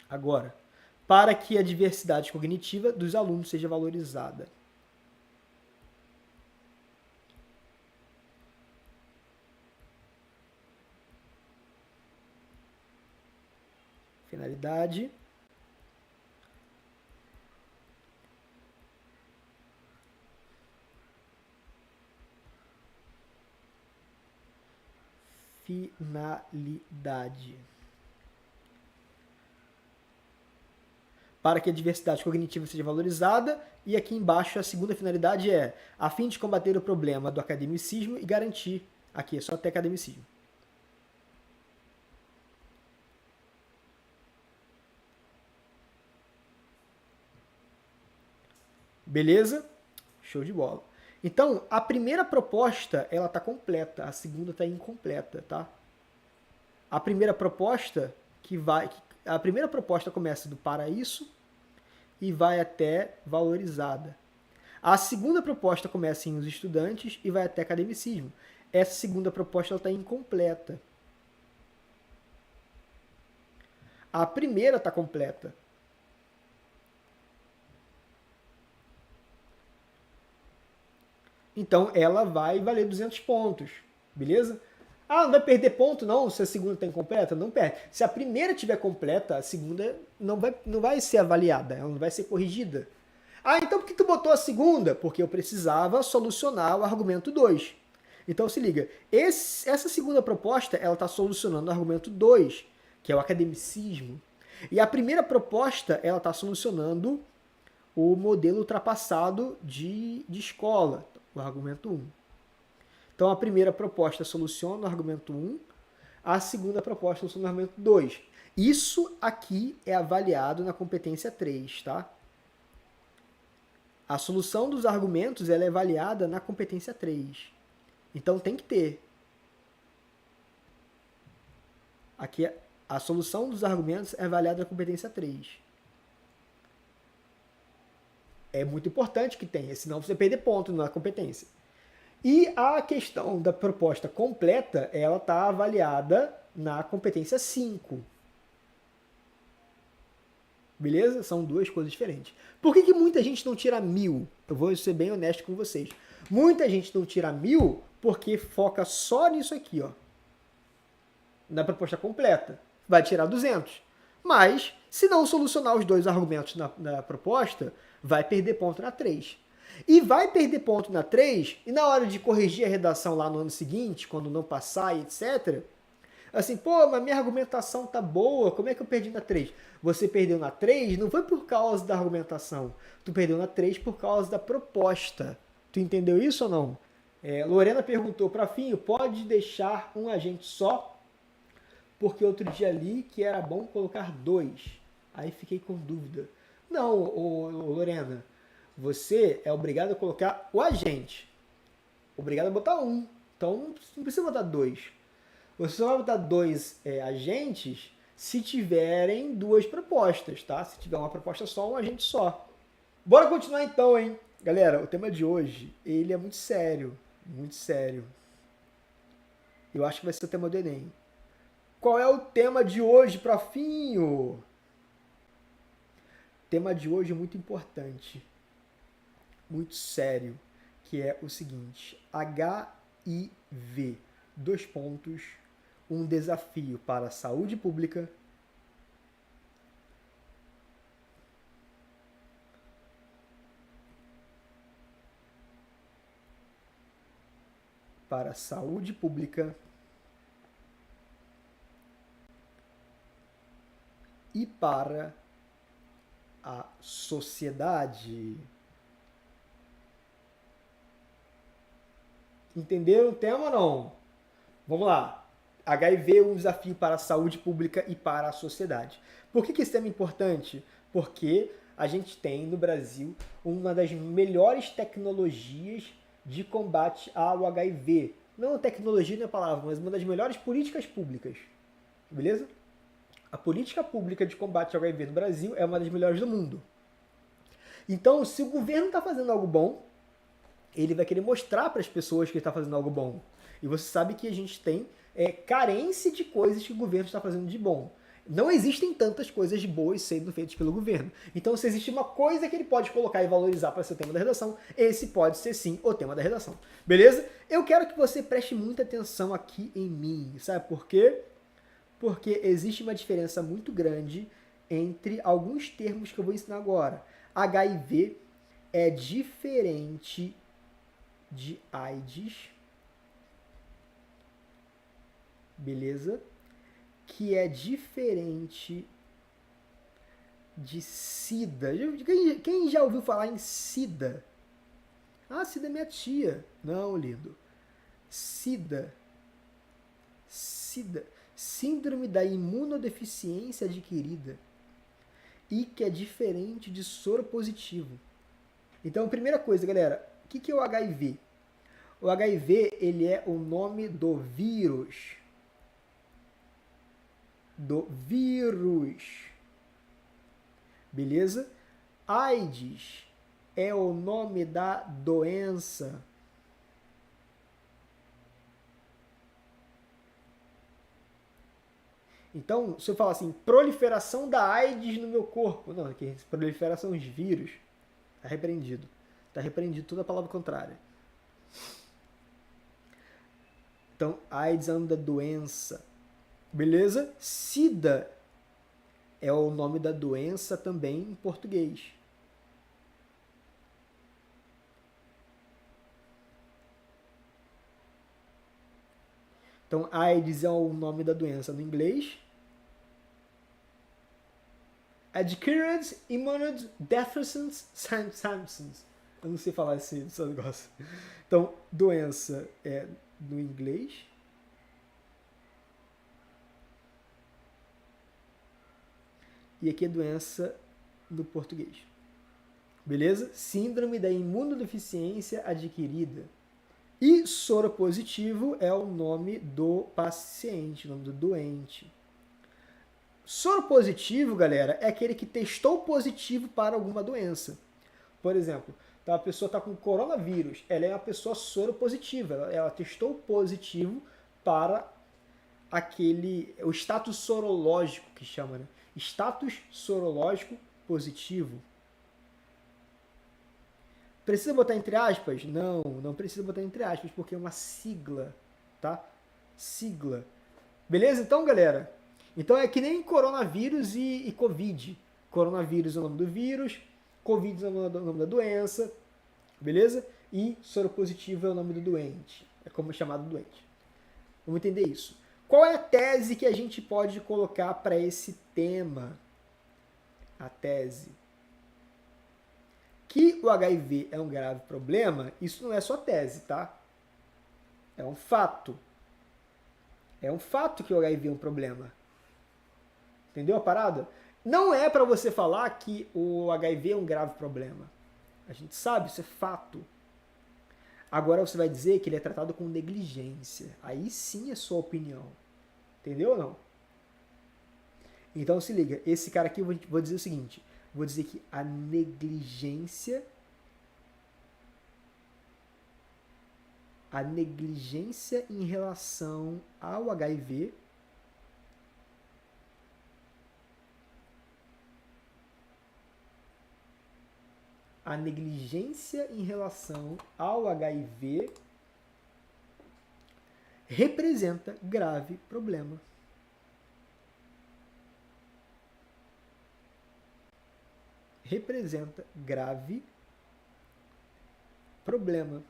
Agora, para que a diversidade cognitiva dos alunos seja valorizada. Finalidade. Finalidade. Para que a diversidade cognitiva seja valorizada. E aqui embaixo a segunda finalidade é a fim de combater o problema do academicismo e garantir, aqui é só até academicismo. Beleza? Show de bola. Então, a primeira proposta, ela está completa, a segunda está incompleta, tá? A primeira proposta começa do para isso e vai até valorizada. A segunda proposta começa em os estudantes e vai até academicismo. Essa segunda proposta está incompleta. A primeira está completa. Então, ela vai valer 200 pontos, beleza? Ah, não vai perder ponto não se a segunda está incompleta? Não perde. Se a primeira estiver completa, a segunda não vai ser avaliada, ela não vai ser corrigida. Ah, então por que tu botou a segunda? Porque eu precisava solucionar o argumento 2. Então se liga, essa segunda proposta, ela está solucionando o argumento 2, que é o academicismo. E a primeira proposta, ela está solucionando o modelo ultrapassado de escola, o argumento 1. Então, a primeira proposta soluciona o argumento 1, a segunda proposta soluciona o argumento 2. Isso aqui é avaliado na competência 3, tá? A solução dos argumentos ela é avaliada na competência 3. Então, tem que ter. Aqui, a solução dos argumentos é avaliada na competência 3. É muito importante que tenha, senão você perde ponto na competência. E a questão da proposta completa, ela está avaliada na competência 5. Beleza? São duas coisas diferentes. Por que muita gente não tira 1000? Eu vou ser bem honesto com vocês. Muita gente não tira 1000 porque foca só nisso aqui, ó, na proposta completa. Vai tirar 200. Mas, se não solucionar os dois argumentos na proposta, vai perder ponto na 3. E vai perder ponto na 3, e na hora de corrigir a redação lá no ano seguinte, quando não passar e etc., assim, pô, mas minha argumentação tá boa, como é que eu perdi na 3? Você perdeu na 3 não foi por causa da argumentação, tu perdeu na 3 por causa da proposta. Tu entendeu isso ou não? Lorena perguntou para Finho, pode deixar um agente só? Porque outro dia li que era bom colocar 2. Aí fiquei com dúvida. Não, Lorena, você é obrigado a colocar o agente. Obrigado a botar 1. Então não precisa botar 2. Você só vai botar 2 agentes se tiverem 2 propostas, tá? Se tiver uma proposta só, um agente só. Bora continuar então, hein? Galera, o tema de hoje, ele é muito sério. Muito sério. Eu acho que vai ser o tema do Enem. Qual é o tema de hoje, profinho? O tema de hoje é muito importante. Muito sério. Que é o seguinte. HIV. 2 pontos. Um desafio para a saúde pública. Para a saúde pública. E para a sociedade. Entenderam o tema ou não? Vamos lá. HIV é um desafio para a saúde pública e para a sociedade. Por que esse tema é importante? Porque a gente tem no Brasil uma das melhores tecnologias de combate ao HIV. Não tecnologia não é a palavra, mas uma das melhores políticas públicas. Beleza? A política pública de combate ao HIV no Brasil é uma das melhores do mundo. Então, se o governo está fazendo algo bom, ele vai querer mostrar para as pessoas que ele está fazendo algo bom. E você sabe que a gente tem carência de coisas que o governo está fazendo de bom. Não existem tantas coisas boas sendo feitas pelo governo. Então, se existe uma coisa que ele pode colocar e valorizar para ser o tema da redação, esse pode ser sim o tema da redação. Beleza? Eu quero que você preste muita atenção aqui em mim. Sabe por quê? Porque existe uma diferença muito grande entre alguns termos que eu vou ensinar agora. HIV é diferente de AIDS, beleza? Que é diferente de SIDA. Quem já ouviu falar em SIDA? Ah, SIDA é minha tia. Não, lindo. SIDA. Síndrome da imunodeficiência adquirida. E que é diferente de soro positivo. Então, primeira coisa, galera, o que é o HIV? O HIV, ele é o nome do vírus. Beleza? AIDS é o nome da doença. Então, se eu falar assim, proliferação da AIDS no meu corpo. Não, aqui, proliferação dos vírus. Está repreendido. Está repreendido toda a palavra contrária. Então, AIDS é o nome da doença. Beleza? SIDA é o nome da doença também em português. Então, AIDS é o nome da doença no inglês. Adquirent Immunodeficiency Symptoms. Eu não sei falar esse negócio. Então, doença é no inglês. E aqui é doença no português. Beleza? Síndrome da imunodeficiência adquirida. E soro positivo é o nome do paciente, o nome do doente. Soro positivo, galera, é aquele que testou positivo para alguma doença. Por exemplo, a pessoa está com coronavírus, ela é uma pessoa soro positiva, ela testou positivo para o status sorológico que chama, né? Status sorológico positivo. Precisa botar entre aspas? Não, não precisa botar entre aspas, porque é uma sigla, tá? Sigla. Beleza? Então, galera, então é que nem coronavírus e Covid. Coronavírus é o nome do vírus, Covid é o nome da doença, beleza? E soropositivo é o nome do doente, é como é chamado doente. Vamos entender isso. Qual é a tese que a gente pode colocar para esse tema? A tese que o HIV é um grave problema, isso não é só tese, tá? É um fato. É um fato que o HIV é um problema. Entendeu a parada? Não é para você falar que o HIV é um grave problema. A gente sabe, isso é fato. Agora você vai dizer que ele é tratado com negligência. Aí sim é sua opinião. Entendeu ou não? Então se liga, esse cara aqui, eu vou dizer o seguinte, vou dizer que a negligência em relação ao HIV representa grave problema. Representa grave problema.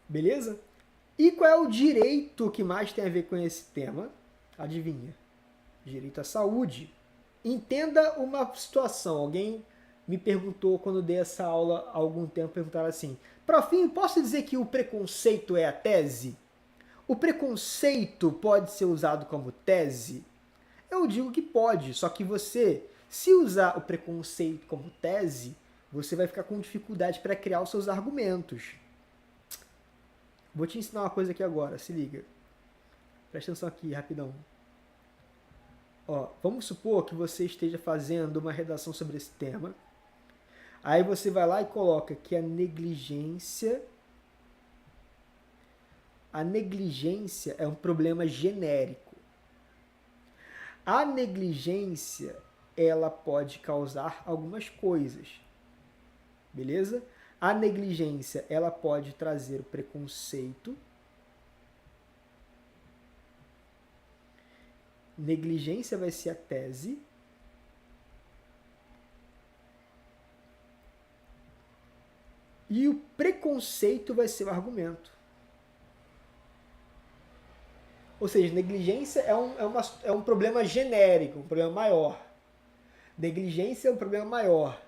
Beleza? E qual é o direito que mais tem a ver com esse tema? Adivinha? Direito à saúde. Entenda uma situação. Alguém me perguntou quando dei essa aula há algum tempo, perguntaram assim, Profinho, posso dizer que o preconceito é a tese? O preconceito pode ser usado como tese? Eu digo que pode, só que você, se usar o preconceito como tese, você vai ficar com dificuldade para criar os seus argumentos. Vou te ensinar uma coisa aqui agora, se liga. Presta atenção aqui, rapidão. Ó, vamos supor que você esteja fazendo uma redação sobre esse tema. Aí você vai lá e coloca que a negligência é um problema genérico. A negligência, ela pode causar algumas coisas. Beleza? A negligência, ela pode trazer o preconceito. Negligência vai ser a tese. E o preconceito vai ser o argumento. Ou seja, negligência é um problema genérico, um problema maior. Negligência é um problema maior.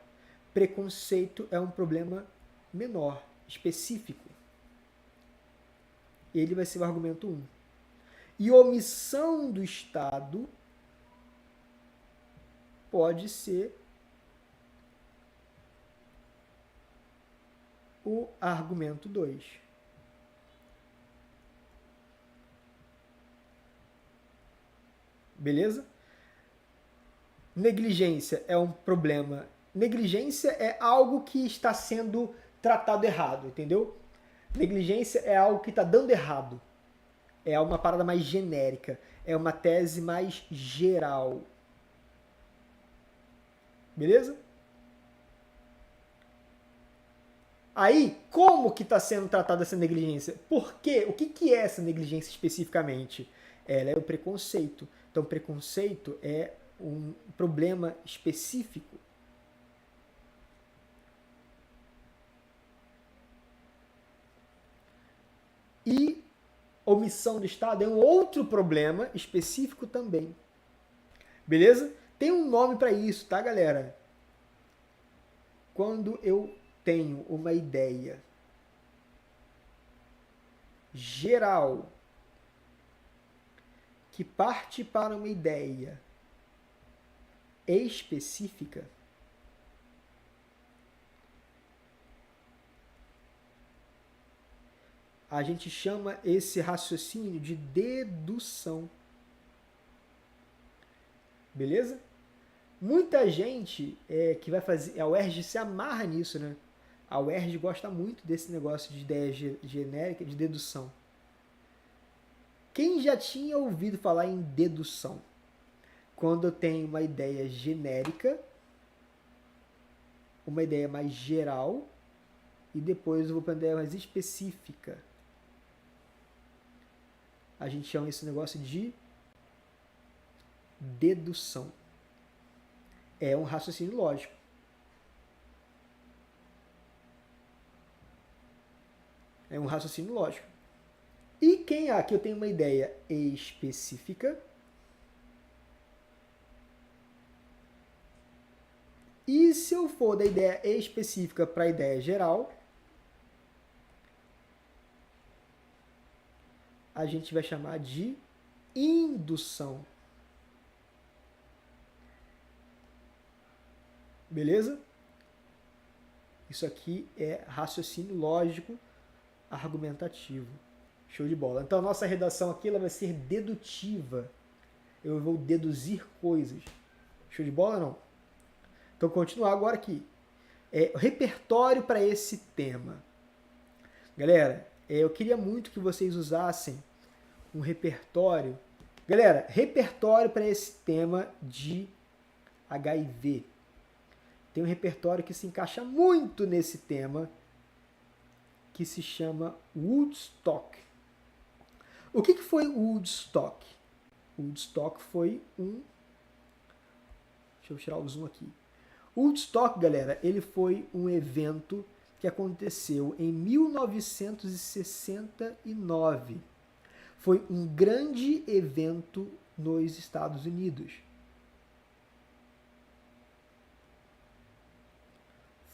Preconceito é um problema menor, específico. Ele vai ser o argumento 1. E omissão do Estado pode ser o argumento 2. Beleza? Negligência é um problema. Negligência é algo que está sendo tratado errado, entendeu? Negligência é algo que está dando errado. É uma parada mais genérica. É uma tese mais geral. Beleza? Aí, como que está sendo tratada essa negligência? Por quê? O que é essa negligência especificamente? Ela é o preconceito. Então, preconceito é um problema específico. E omissão do Estado é um outro problema específico também. Beleza? Tem um nome para isso, tá, galera? Quando eu tenho uma ideia geral que parte para uma ideia específica, a gente chama esse raciocínio de dedução. Beleza? Muita gente que vai fazer... A UERJ se amarra nisso, né? A UERJ gosta muito desse negócio de ideia genérica, de dedução. Quem já tinha ouvido falar em dedução? Quando eu tenho uma ideia genérica uma ideia mais geral e depois eu vou para uma ideia mais específica. A gente chama esse negócio de dedução. É um raciocínio lógico. É um raciocínio lógico. E quem aqui eu tenho uma ideia específica e se eu for da ideia específica para a ideia geral, a gente vai chamar de indução. Beleza? Isso aqui é raciocínio lógico argumentativo. Show de bola. Então a nossa redação aqui ela vai ser dedutiva. Eu vou deduzir coisas. Show de bola ou não? Então continuar agora aqui. Repertório para esse tema. Galera, eu queria muito que vocês usassem um repertório. Galera, repertório para esse tema de HIV. Tem um repertório que se encaixa muito nesse tema, que se chama Woodstock. O que foi Woodstock? Woodstock foi um... Deixa eu tirar o zoom aqui. Woodstock, galera, ele foi um evento que aconteceu em 1969. Foi um grande evento nos Estados Unidos.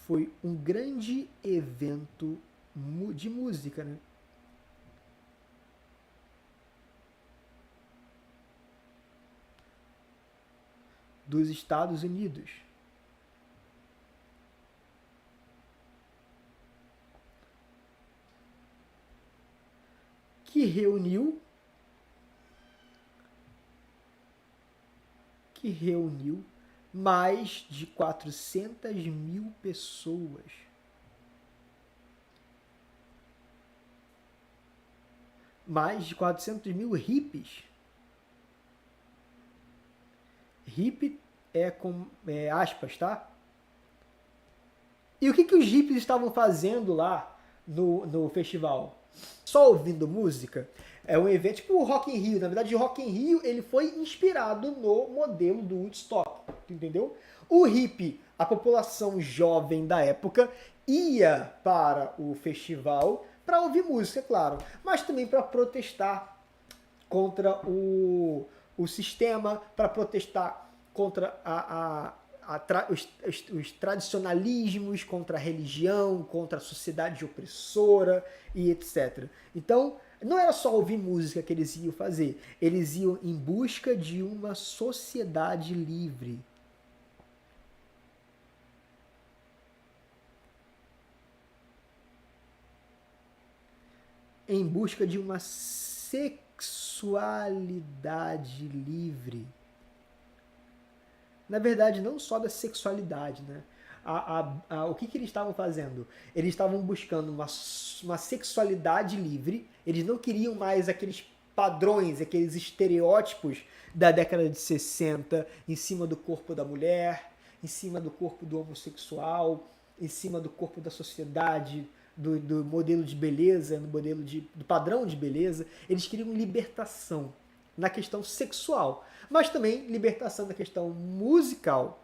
Foi um grande evento de música, né? Dos Estados Unidos. Que reuniu mais de 400 mil pessoas. Mais de 400 mil hippies. Hippie é com aspas, tá? E o que os hippies estavam fazendo lá no festival? Só ouvindo música? É um evento tipo o Rock in Rio. Na verdade, o Rock in Rio ele foi inspirado no modelo do Woodstock, entendeu? O hippie, a população jovem da época, ia para o festival para ouvir música, claro, mas também para protestar contra o sistema, para protestar contra os tradicionalismos, contra a religião, contra a sociedade opressora e etc. Então, não era só ouvir música que eles iam fazer, eles iam em busca de uma sociedade livre. Em busca de uma sexualidade livre. Na verdade, não só da sexualidade, né? O que eles estavam fazendo? Eles estavam buscando uma sexualidade livre, eles não queriam mais aqueles padrões, aqueles estereótipos da década de 60 em cima do corpo da mulher, em cima do corpo do homossexual, em cima do corpo da sociedade, do modelo de beleza, do padrão de beleza. Eles queriam libertação na questão sexual, mas também libertação na questão musical,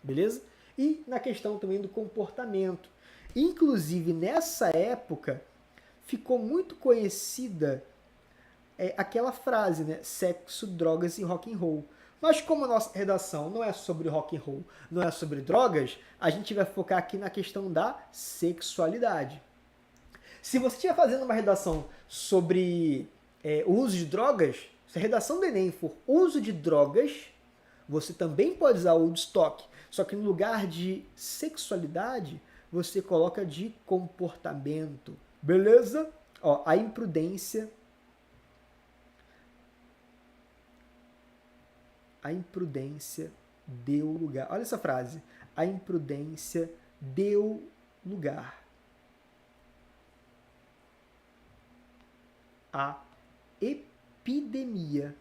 beleza? E na questão também do comportamento. Inclusive, nessa época, ficou muito conhecida aquela frase, né? Sexo, drogas e rock and roll. Mas como a nossa redação não é sobre rock and roll, não é sobre drogas, a gente vai focar aqui na questão da sexualidade. Se você estiver fazendo uma redação sobre o uso de drogas, se a redação do Enem for uso de drogas, você também pode usar o Woodstock. Só que no lugar de sexualidade, você coloca de comportamento. Beleza? Ó, a imprudência deu lugar. Olha essa frase. A imprudência deu lugar à epidemia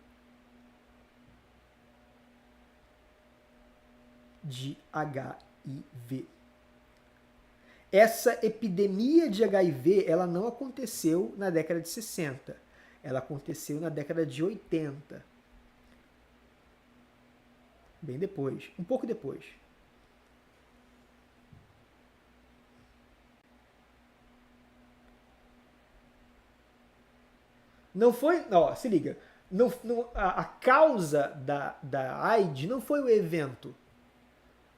de HIV. Essa epidemia de HIV, ela não aconteceu na década de 60. Ela aconteceu na década de 80. Bem depois, um pouco depois. Não foi, ó, se liga, a causa da AIDS não foi o evento,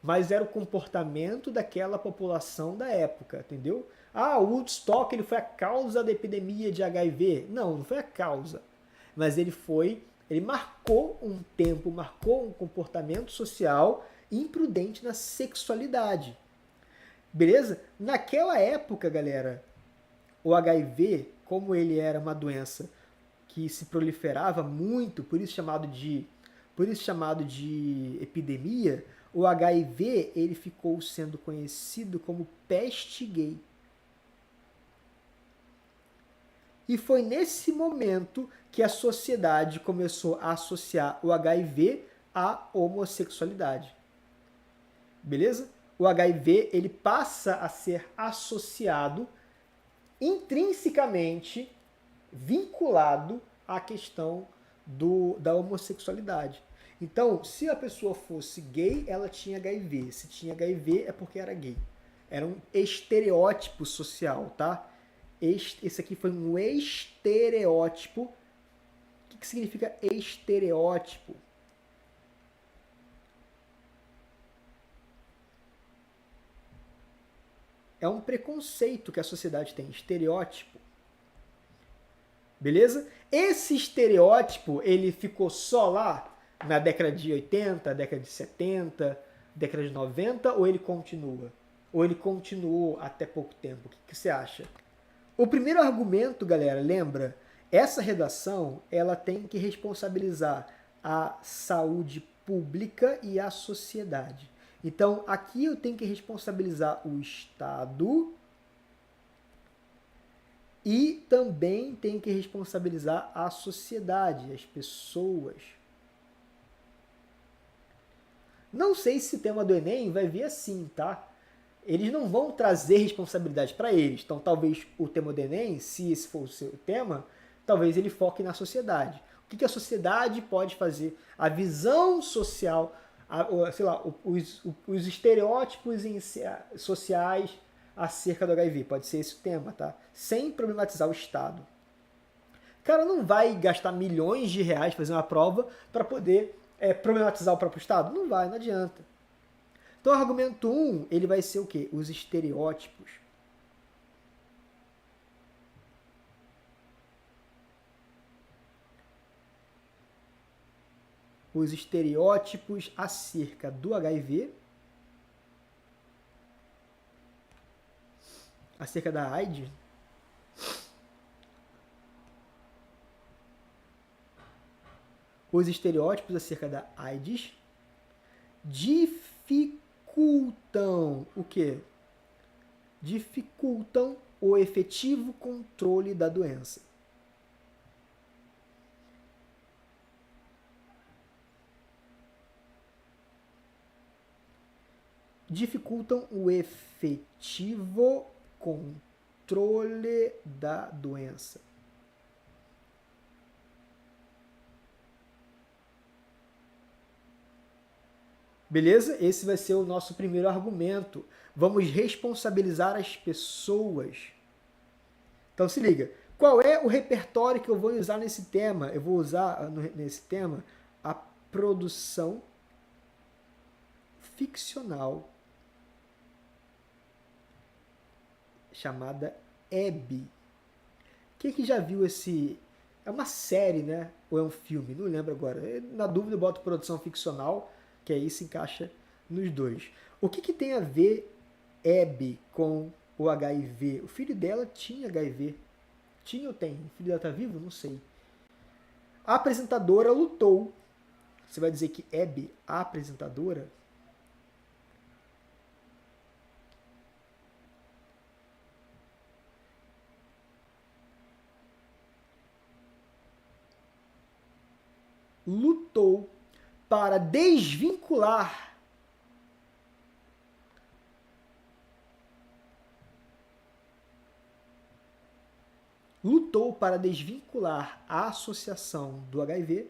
mas era o comportamento daquela população da época, entendeu? Ah, o Woodstock ele foi a causa da epidemia de HIV. Não, não foi a causa, mas ele marcou um tempo, marcou um comportamento social imprudente na sexualidade. Beleza? Naquela época, galera, o HIV, como ele era uma doença que se proliferava muito, por isso chamado de epidemia, o HIV ele ficou sendo conhecido como peste gay. E foi nesse momento que a sociedade começou a associar o HIV à homossexualidade. Beleza? O HIV ele passa a ser associado intrinsecamente vinculado à questão da homossexualidade. Então, se a pessoa fosse gay, ela tinha HIV. Se tinha HIV, é porque era gay. Era um estereótipo social, tá? Esse aqui foi um estereótipo. O que significa estereótipo? É um preconceito que a sociedade tem, estereótipo. Beleza? Esse estereótipo, ele ficou só lá na década de 80, década de 70, década de 90, ou ele continua? Ou ele continuou até pouco tempo? O que você acha? O primeiro argumento, galera, lembra? Essa redação, ela tem que responsabilizar a saúde pública e a sociedade. Então, aqui eu tenho que responsabilizar o Estado e também tenho que responsabilizar a sociedade, as pessoas. Não sei se o tema do Enem vai vir assim, tá? Eles não vão trazer responsabilidade para eles. Então, talvez o tema do Enem, se esse for o seu tema, talvez ele foque na sociedade. O que a sociedade pode fazer? A visão social, sei lá, os estereótipos sociais acerca do HIV. Pode ser esse o tema, tá? Sem problematizar o Estado. O cara não vai gastar milhões de reais fazer uma prova para poder problematizar o próprio Estado? Não vai, não adianta. Então, o argumento 1, ele vai ser o quê? Os estereótipos. Os estereótipos acerca do HIV, acerca da AIDS, os estereótipos acerca da AIDS dificultam o quê? Dificultam o efetivo controle da doença. Dificultam o efetivo controle da doença. Beleza? Esse vai ser o nosso primeiro argumento. Vamos responsabilizar as pessoas. Então se liga. Qual é o repertório que eu vou usar nesse tema? Eu vou usar nesse tema a produção ficcional chamada Abby. Quem já viu esse... É uma série, né? Ou é um filme? Não lembro agora. Na dúvida eu boto produção ficcional, que aí se encaixa nos dois. O que tem a ver Abby com o HIV? O filho dela tinha HIV. Tinha ou tem? O filho dela tá vivo? Não sei. A apresentadora lutou. Você vai dizer que Abby, a apresentadora, lutou para desvincular lutou para desvincular a associação do HIV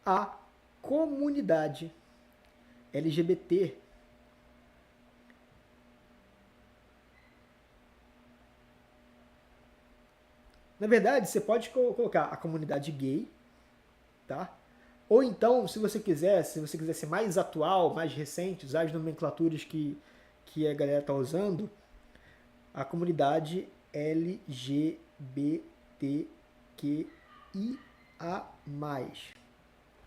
à comunidade LGBT. Na verdade, você pode colocar a comunidade gay, tá? Ou então, se você quiser ser mais atual, mais recente, usar as nomenclaturas que a galera tá usando, a comunidade LGBTQIA+.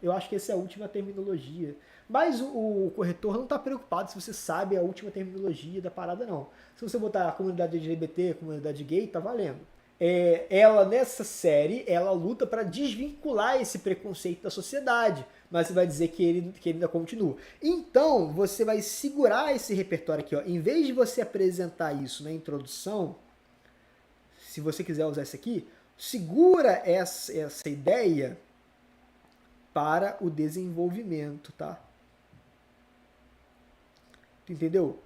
Eu acho que essa é a última terminologia. Mas o corretor não está preocupado se você sabe a última terminologia da parada, não. Se você botar a comunidade LGBT, a comunidade gay, tá valendo. Ela, nessa série, ela luta para desvincular esse preconceito da sociedade, mas você vai dizer que ele ainda continua. Então, você vai segurar esse repertório aqui, ó. Em vez de você apresentar isso na introdução, se você quiser usar isso aqui, segura essa ideia para o desenvolvimento, tá? Tu entendeu?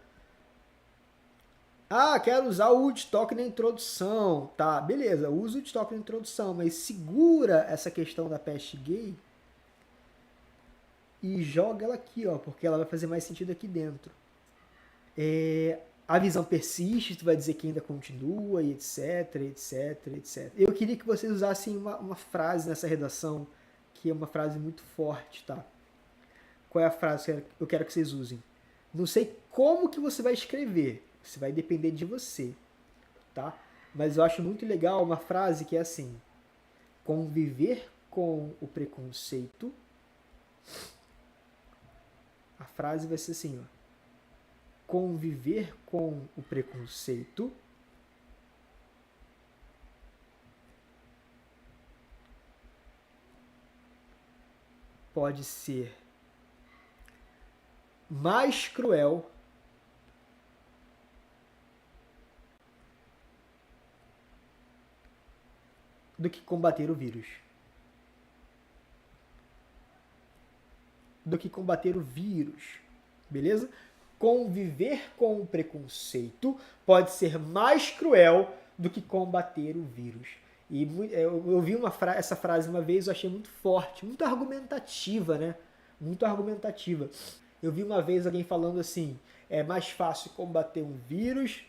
Ah, quero usar o Woodstock na introdução. Tá, beleza, usa o Woodstock na introdução, mas segura essa questão da peste gay e joga ela aqui, ó, porque ela vai fazer mais sentido aqui dentro. A visão persiste, tu vai dizer que ainda continua, e etc, etc, etc. Eu queria que vocês usassem uma frase nessa redação, que é uma frase muito forte, tá? Qual é a frase que eu quero que vocês usem? Não sei como que você vai escrever, isso vai depender de você, tá? Mas eu acho muito legal uma frase que é assim: conviver com o preconceito. A frase vai ser assim, ó: conviver com o preconceito pode ser mais cruel do que combater o vírus. Do que combater o vírus. Beleza? Conviver com o preconceito pode ser mais cruel do que combater o vírus. E eu vi essa frase uma vez, eu achei muito forte, muito argumentativa, né? Muito argumentativa. Eu vi uma vez alguém falando assim: é mais fácil combater um vírus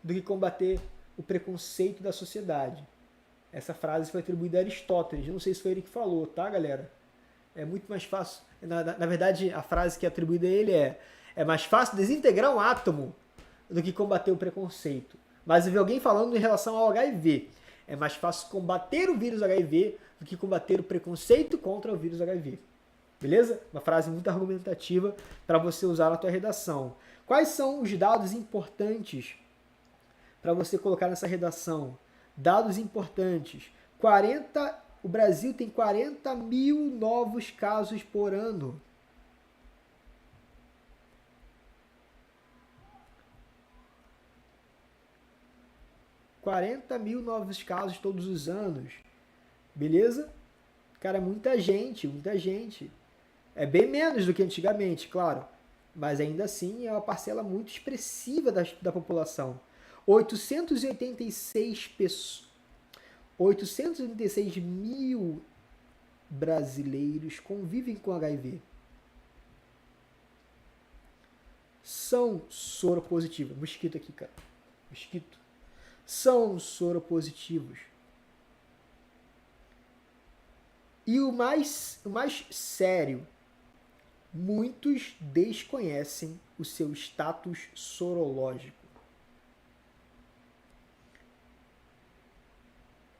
do que combater o preconceito da sociedade. Essa frase foi atribuída a Aristóteles. Eu não sei se foi ele que falou, tá, galera? É muito mais fácil. Na verdade, a frase que é atribuída a ele é mais fácil desintegrar um átomo do que combater o preconceito. Mas eu vi alguém falando em relação ao HIV. É mais fácil combater o vírus HIV do que combater o preconceito contra o vírus HIV. Beleza? Uma frase muito argumentativa para você usar na tua redação. Quais são os dados importantes para você colocar nessa redação? Dados importantes. O Brasil tem 40 mil novos casos por ano. $40 mil novos casos todos os anos. Beleza? Cara, muita gente, muita gente. É bem menos do que antigamente, claro. Mas ainda assim é uma parcela muito expressiva da população. 886 mil brasileiros convivem com HIV. São soropositivos. Mosquito aqui, cara. Mosquito. São soropositivos. E o mais sério, muitos desconhecem o seu status sorológico.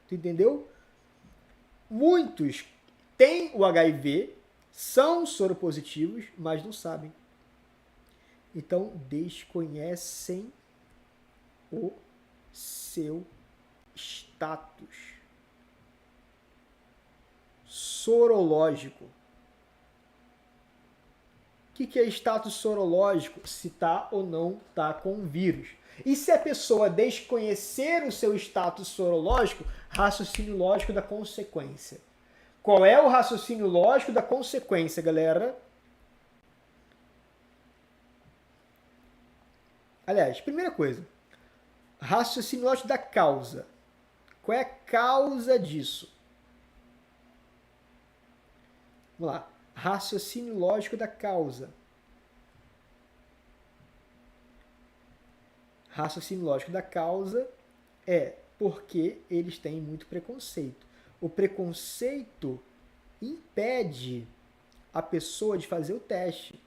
Tu entendeu? Muitos têm o HIV, são soropositivos, mas não sabem. Então, desconhecem o seu status sorológico. O que é status sorológico? Se está ou não está com o vírus. E se a pessoa desconhecer o seu status sorológico, raciocínio lógico da consequência. Qual é o raciocínio lógico da consequência, galera? Aliás, primeira coisa, raciocínio lógico da causa. Qual é a causa disso? Vamos lá. Raciocínio lógico da causa. Raciocínio lógico da causa é porque eles têm muito preconceito. O preconceito impede a pessoa de fazer o teste.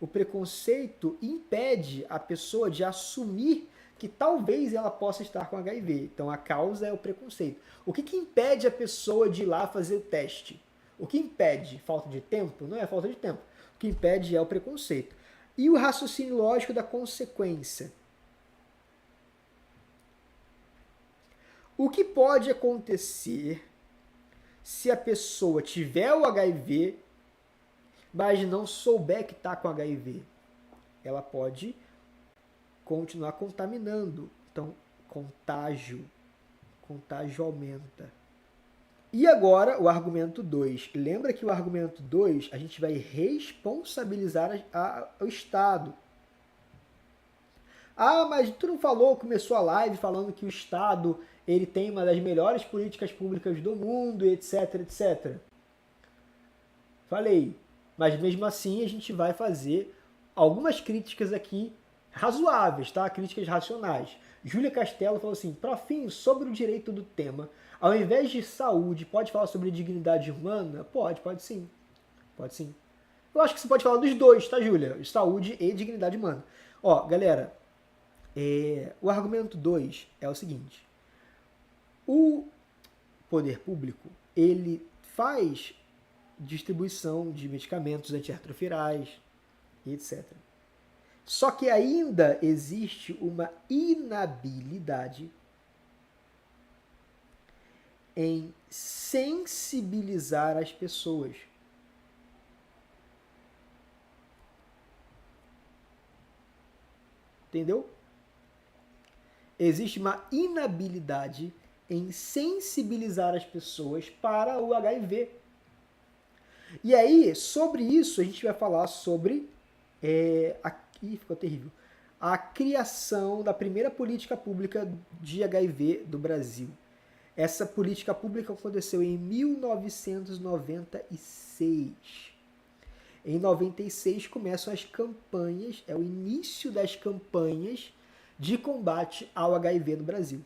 O preconceito impede a pessoa de assumir que talvez ela possa estar com HIV. Então a causa é o preconceito. O que impede a pessoa de ir lá fazer o teste? O que impede? Falta de tempo? Não é falta de tempo. O que impede é o preconceito. E o raciocínio lógico da consequência. O que pode acontecer se a pessoa tiver o HIV, mas não souber que está com HIV? Ela pode continuar contaminando. Então, contágio aumenta. E agora, o argumento 2. Lembra que o argumento 2, a gente vai responsabilizar o Estado. Ah, mas tu não falou, começou a live falando que o Estado ele tem uma das melhores políticas públicas do mundo, etc, etc. Falei, mas mesmo assim a gente vai fazer algumas críticas aqui razoáveis, tá? Críticas racionais. Júlia Castelo falou assim, profinho, sobre o direito do tema, ao invés de saúde, pode falar sobre dignidade humana? Pode sim. Pode sim. Eu acho que você pode falar dos dois, tá, Júlia? Saúde e dignidade humana. Ó, galera, o argumento 2 é o seguinte. O poder público, ele faz distribuição de medicamentos antirretrovirais, etc. Só que ainda existe uma inabilidade em sensibilizar as pessoas. Entendeu? Existe uma inabilidade em sensibilizar as pessoas para o HIV. E aí, sobre isso, a gente vai falar sobre aqui ficou terrível. A criação da primeira política pública de HIV do Brasil. Essa política pública aconteceu em 1996. Em 96 começam as campanhas, é o início das campanhas de combate ao HIV no Brasil.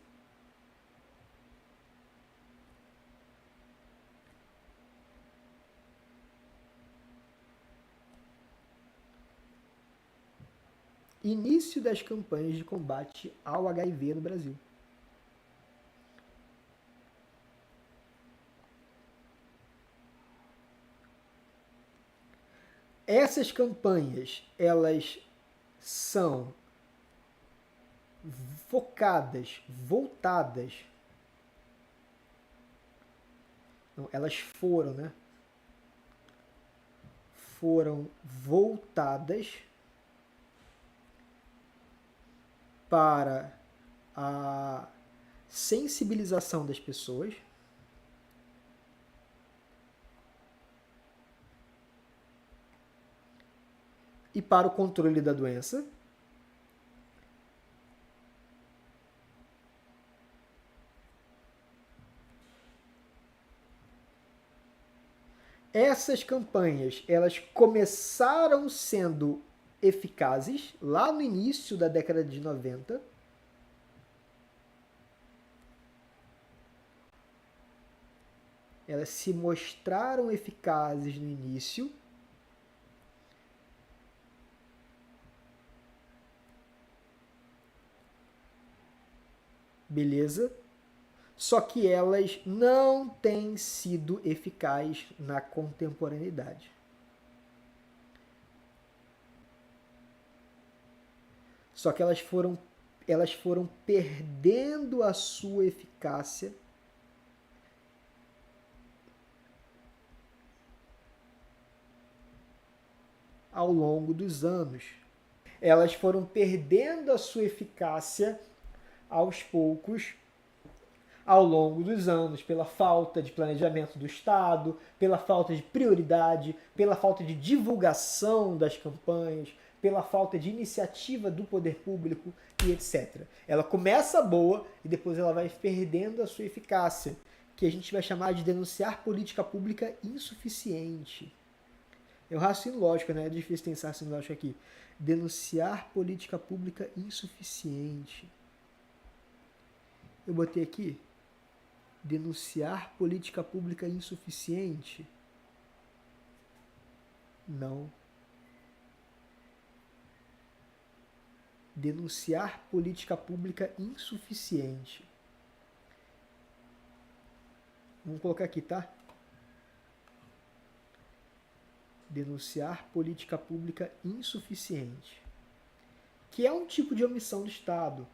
Início das campanhas de combate ao HIV no Brasil. Essas campanhas, elas são focadas, voltadas. Não, elas foram, né? Foram voltadas para a sensibilização das pessoas e para o controle da doença. Essas campanhas, elas começaram sendo eficazes lá no início da década de 90. Elas se mostraram eficazes no início. Beleza? Só que elas não têm sido eficazes na contemporaneidade. Só que elas foram perdendo a sua eficácia ao longo dos anos. Elas foram perdendo a sua eficácia aos poucos ao longo dos anos, pela falta de planejamento do Estado, pela falta de prioridade, pela falta de divulgação das campanhas, pela falta de iniciativa do poder público e etc. Ela começa boa e depois ela vai perdendo a sua eficácia, que a gente vai chamar de denunciar política pública insuficiente. É um raciocínio lógico, né? É difícil pensar raciocínio lógico aqui. Denunciar política pública insuficiente. Eu botei aqui, denunciar política pública insuficiente. Não. Denunciar política pública insuficiente. Vamos colocar aqui, tá? Denunciar política pública insuficiente. Que é um tipo de omissão do Estado.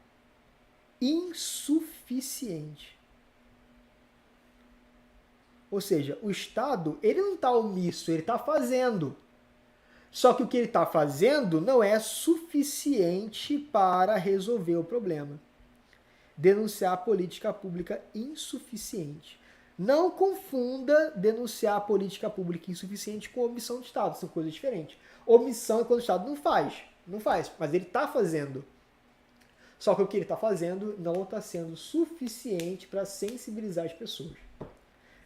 Insuficiente. Ou seja, o Estado, ele não está omisso, ele está fazendo. Só que o que ele está fazendo não é suficiente para resolver o problema. Denunciar a política pública insuficiente. Não confunda denunciar a política pública insuficiente com omissão do Estado, são coisas diferentes. Omissão é quando o Estado não faz, mas ele está fazendo. Só que o que ele está fazendo não está sendo suficiente para sensibilizar as pessoas.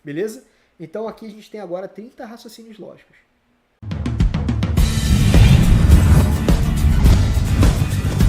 Beleza? Então aqui a gente tem agora 30 raciocínios lógicos.